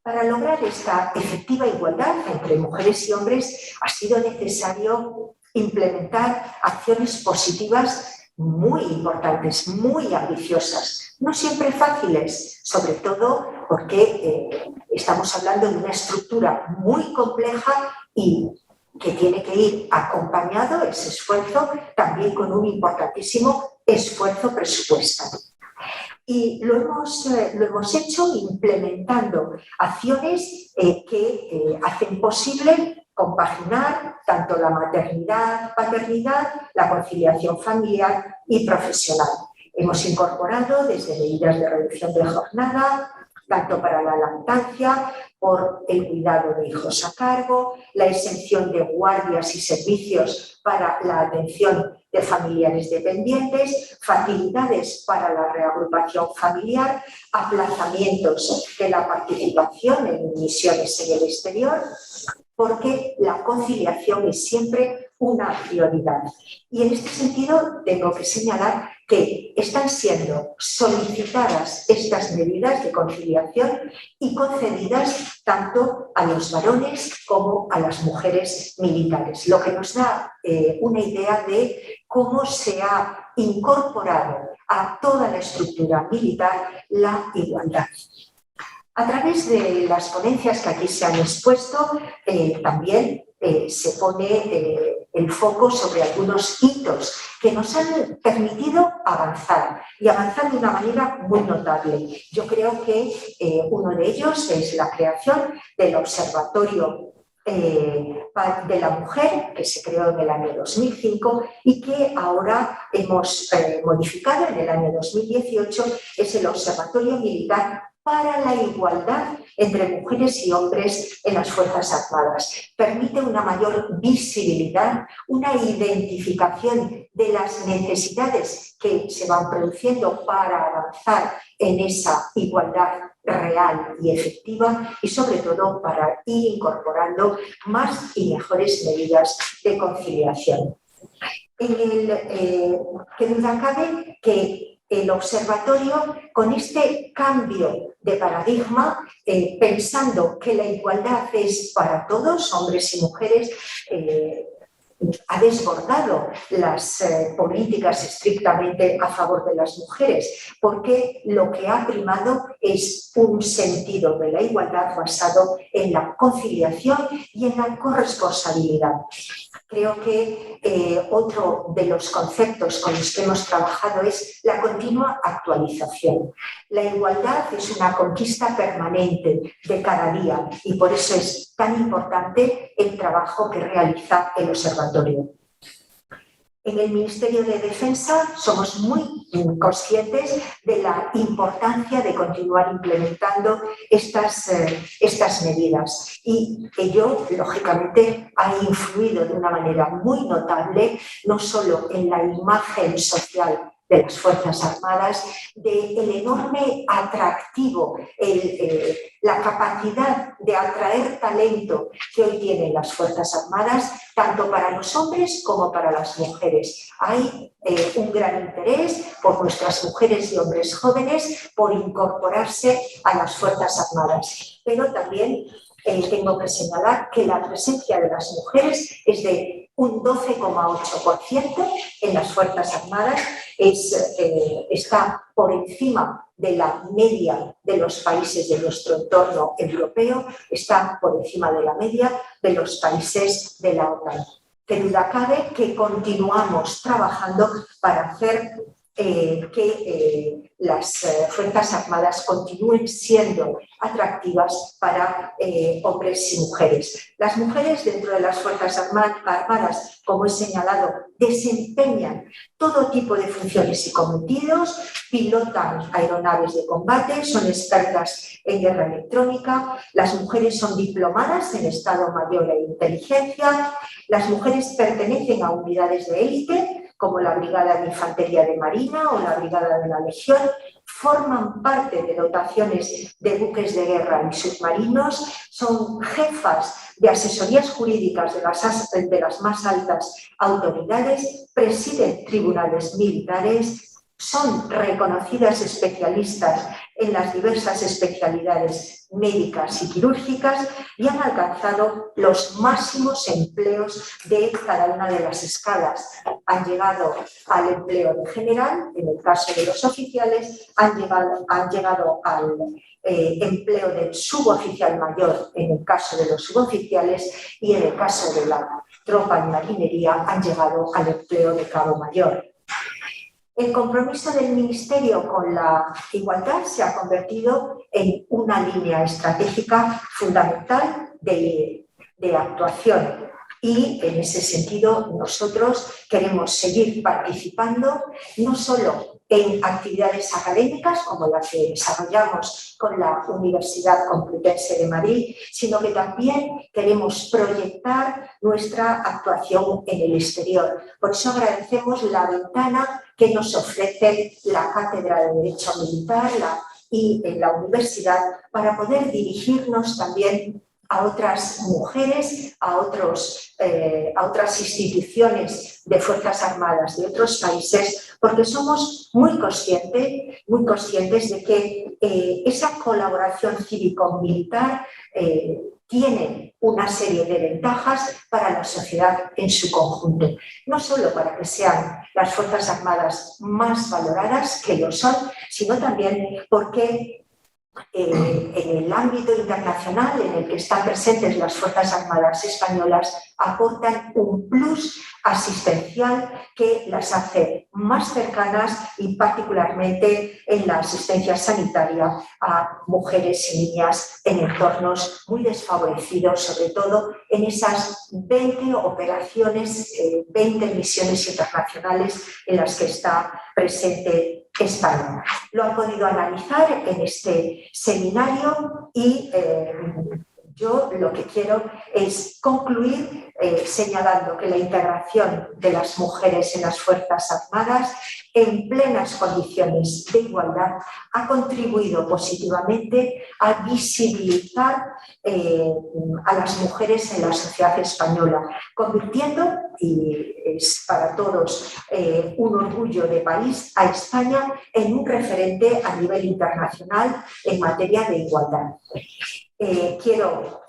S5: Para lograr esta efectiva igualdad entre mujeres y hombres ha sido necesario implementar acciones positivas muy importantes, muy ambiciosas, no siempre fáciles, sobre todo porque estamos hablando de una estructura muy compleja y que tiene que ir acompañado ese esfuerzo también con un importantísimo esfuerzo presupuestal. Y lo hemos hecho implementando acciones que hacen posible compaginar tanto la maternidad, paternidad, la conciliación familiar y profesional. Hemos incorporado desde medidas de reducción de jornada, tanto para la lactancia, por el cuidado de hijos a cargo, la exención de guardias y servicios para la atención de familiares dependientes, facilidades para la reagrupación familiar, aplazamientos de la participación en misiones en el exterior, porque la conciliación es siempre una prioridad. Y en este sentido tengo que señalar que están siendo solicitadas estas medidas de conciliación y concedidas tanto a los varones como a las mujeres militares, lo que nos da una idea de cómo se ha incorporado a toda la estructura militar la igualdad. A través de las ponencias que aquí se han expuesto, también se pone el foco sobre algunos hitos que nos han permitido avanzar y avanzar de una manera muy notable. Yo creo que uno de ellos es la creación del Observatorio de la Mujer, que se creó en el año 2005 y que ahora hemos modificado en el año 2018, es el Observatorio Militar para la igualdad entre mujeres y hombres en las Fuerzas Armadas. Permite una mayor visibilidad, una identificación de las necesidades que se van produciendo para avanzar en esa igualdad real y efectiva y sobre todo para ir incorporando más y mejores medidas de conciliación. Que duda cabe que el observatorio, con este cambio de paradigma, pensando que la igualdad es para todos, hombres y mujeres, ha desbordado las políticas estrictamente a favor de las mujeres, porque lo que ha primado es un sentido de la igualdad basado en la conciliación y en la corresponsabilidad. Creo que otro de los conceptos con los que hemos trabajado es la continua actualización. La igualdad es una conquista permanente de cada día y por eso es tan importante el trabajo que realiza el observatorio. En el Ministerio de Defensa somos muy conscientes de la importancia de continuar implementando estas medidas y ello, lógicamente, ha influido de una manera muy notable no solo en la imagen social de las Fuerzas Armadas, del enorme atractivo, la capacidad de atraer talento que hoy tienen las Fuerzas Armadas, tanto para los hombres como para las mujeres. Hay un gran interés por nuestras mujeres y hombres jóvenes por incorporarse a las Fuerzas Armadas, pero también tengo que señalar que la presencia de las mujeres es de un 12,8% en las Fuerzas Armadas, está por encima de la media de los países de nuestro entorno europeo, está por encima de la media de los países de la OTAN. Que duda cabe que continuamos trabajando para hacer que las Fuerzas Armadas continúen siendo atractivas para hombres y mujeres. Las mujeres dentro de las Fuerzas Armadas, como he señalado, desempeñan todo tipo de funciones y cometidos, pilotan aeronaves de combate, son expertas en guerra electrónica, las mujeres son diplomadas en Estado Mayor e Inteligencia, las mujeres pertenecen a unidades de élite, como la Brigada de Infantería de Marina o la Brigada de la Legión, forman parte de dotaciones de buques de guerra y submarinos, son jefas de asesorías jurídicas de las más altas autoridades, presiden tribunales militares, son reconocidas especialistas en las diversas especialidades médicas y quirúrgicas y han alcanzado los máximos empleos de cada una de las escalas. Han llegado al empleo de general, en el caso de los oficiales, han llegado al empleo del suboficial mayor, en el caso de los suboficiales, y en el caso de la tropa y marinería han llegado al empleo de cabo mayor. El compromiso del Ministerio con la igualdad se ha convertido en una línea estratégica fundamental de actuación y en ese sentido nosotros queremos seguir participando no solo en actividades académicas como la que desarrollamos con la Universidad Complutense de Madrid, sino que también queremos proyectar nuestra actuación en el exterior. Por eso agradecemos la ventana que nos ofrece la Cátedra de Derecho Militar y en la universidad para poder dirigirnos también a otras mujeres, a otras instituciones de Fuerzas Armadas de otros países, porque somos muy conscientes de que esa colaboración cívico-militar tiene una serie de ventajas para la sociedad en su conjunto. No solo para que sean las Fuerzas Armadas más valoradas, que lo son, sino también porque en el ámbito internacional en el que están presentes las Fuerzas Armadas españolas aportan un plus asistencial que las hace más cercanas y particularmente en la asistencia sanitaria a mujeres y niñas en entornos muy desfavorecidos, sobre todo en esas 20 operaciones, 20 misiones internacionales en las que está presente España. Lo han podido analizar en este seminario y yo lo que quiero es concluir señalando que la integración de las mujeres en las Fuerzas Armadas en plenas condiciones de igualdad ha contribuido positivamente a visibilizar a las mujeres en la sociedad española, convirtiendo, y es para todos un orgullo de país, a España en un referente a nivel internacional en materia de igualdad. Quiero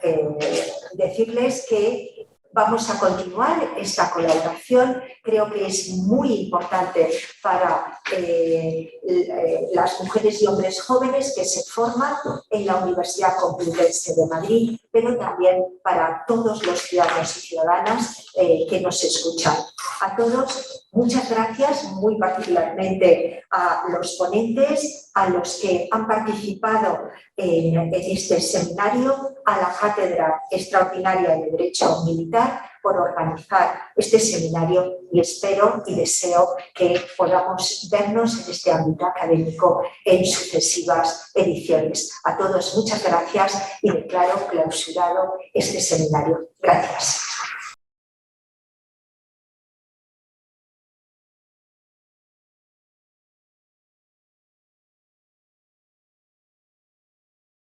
S5: decirles que vamos a continuar esta colaboración. Creo que es muy importante para las mujeres y hombres jóvenes que se forman en la Universidad Complutense de Madrid, pero también para todos los ciudadanos y ciudadanas que nos escuchan. A todos, muchas gracias, muy particularmente a los ponentes, a los que han participado en este seminario, a la Cátedra Extraordinaria de Derecho Militar por organizar este seminario y espero y deseo que podamos vernos en este ámbito académico en sucesivas ediciones. A todos muchas gracias y declaro clausurado este seminario. Gracias.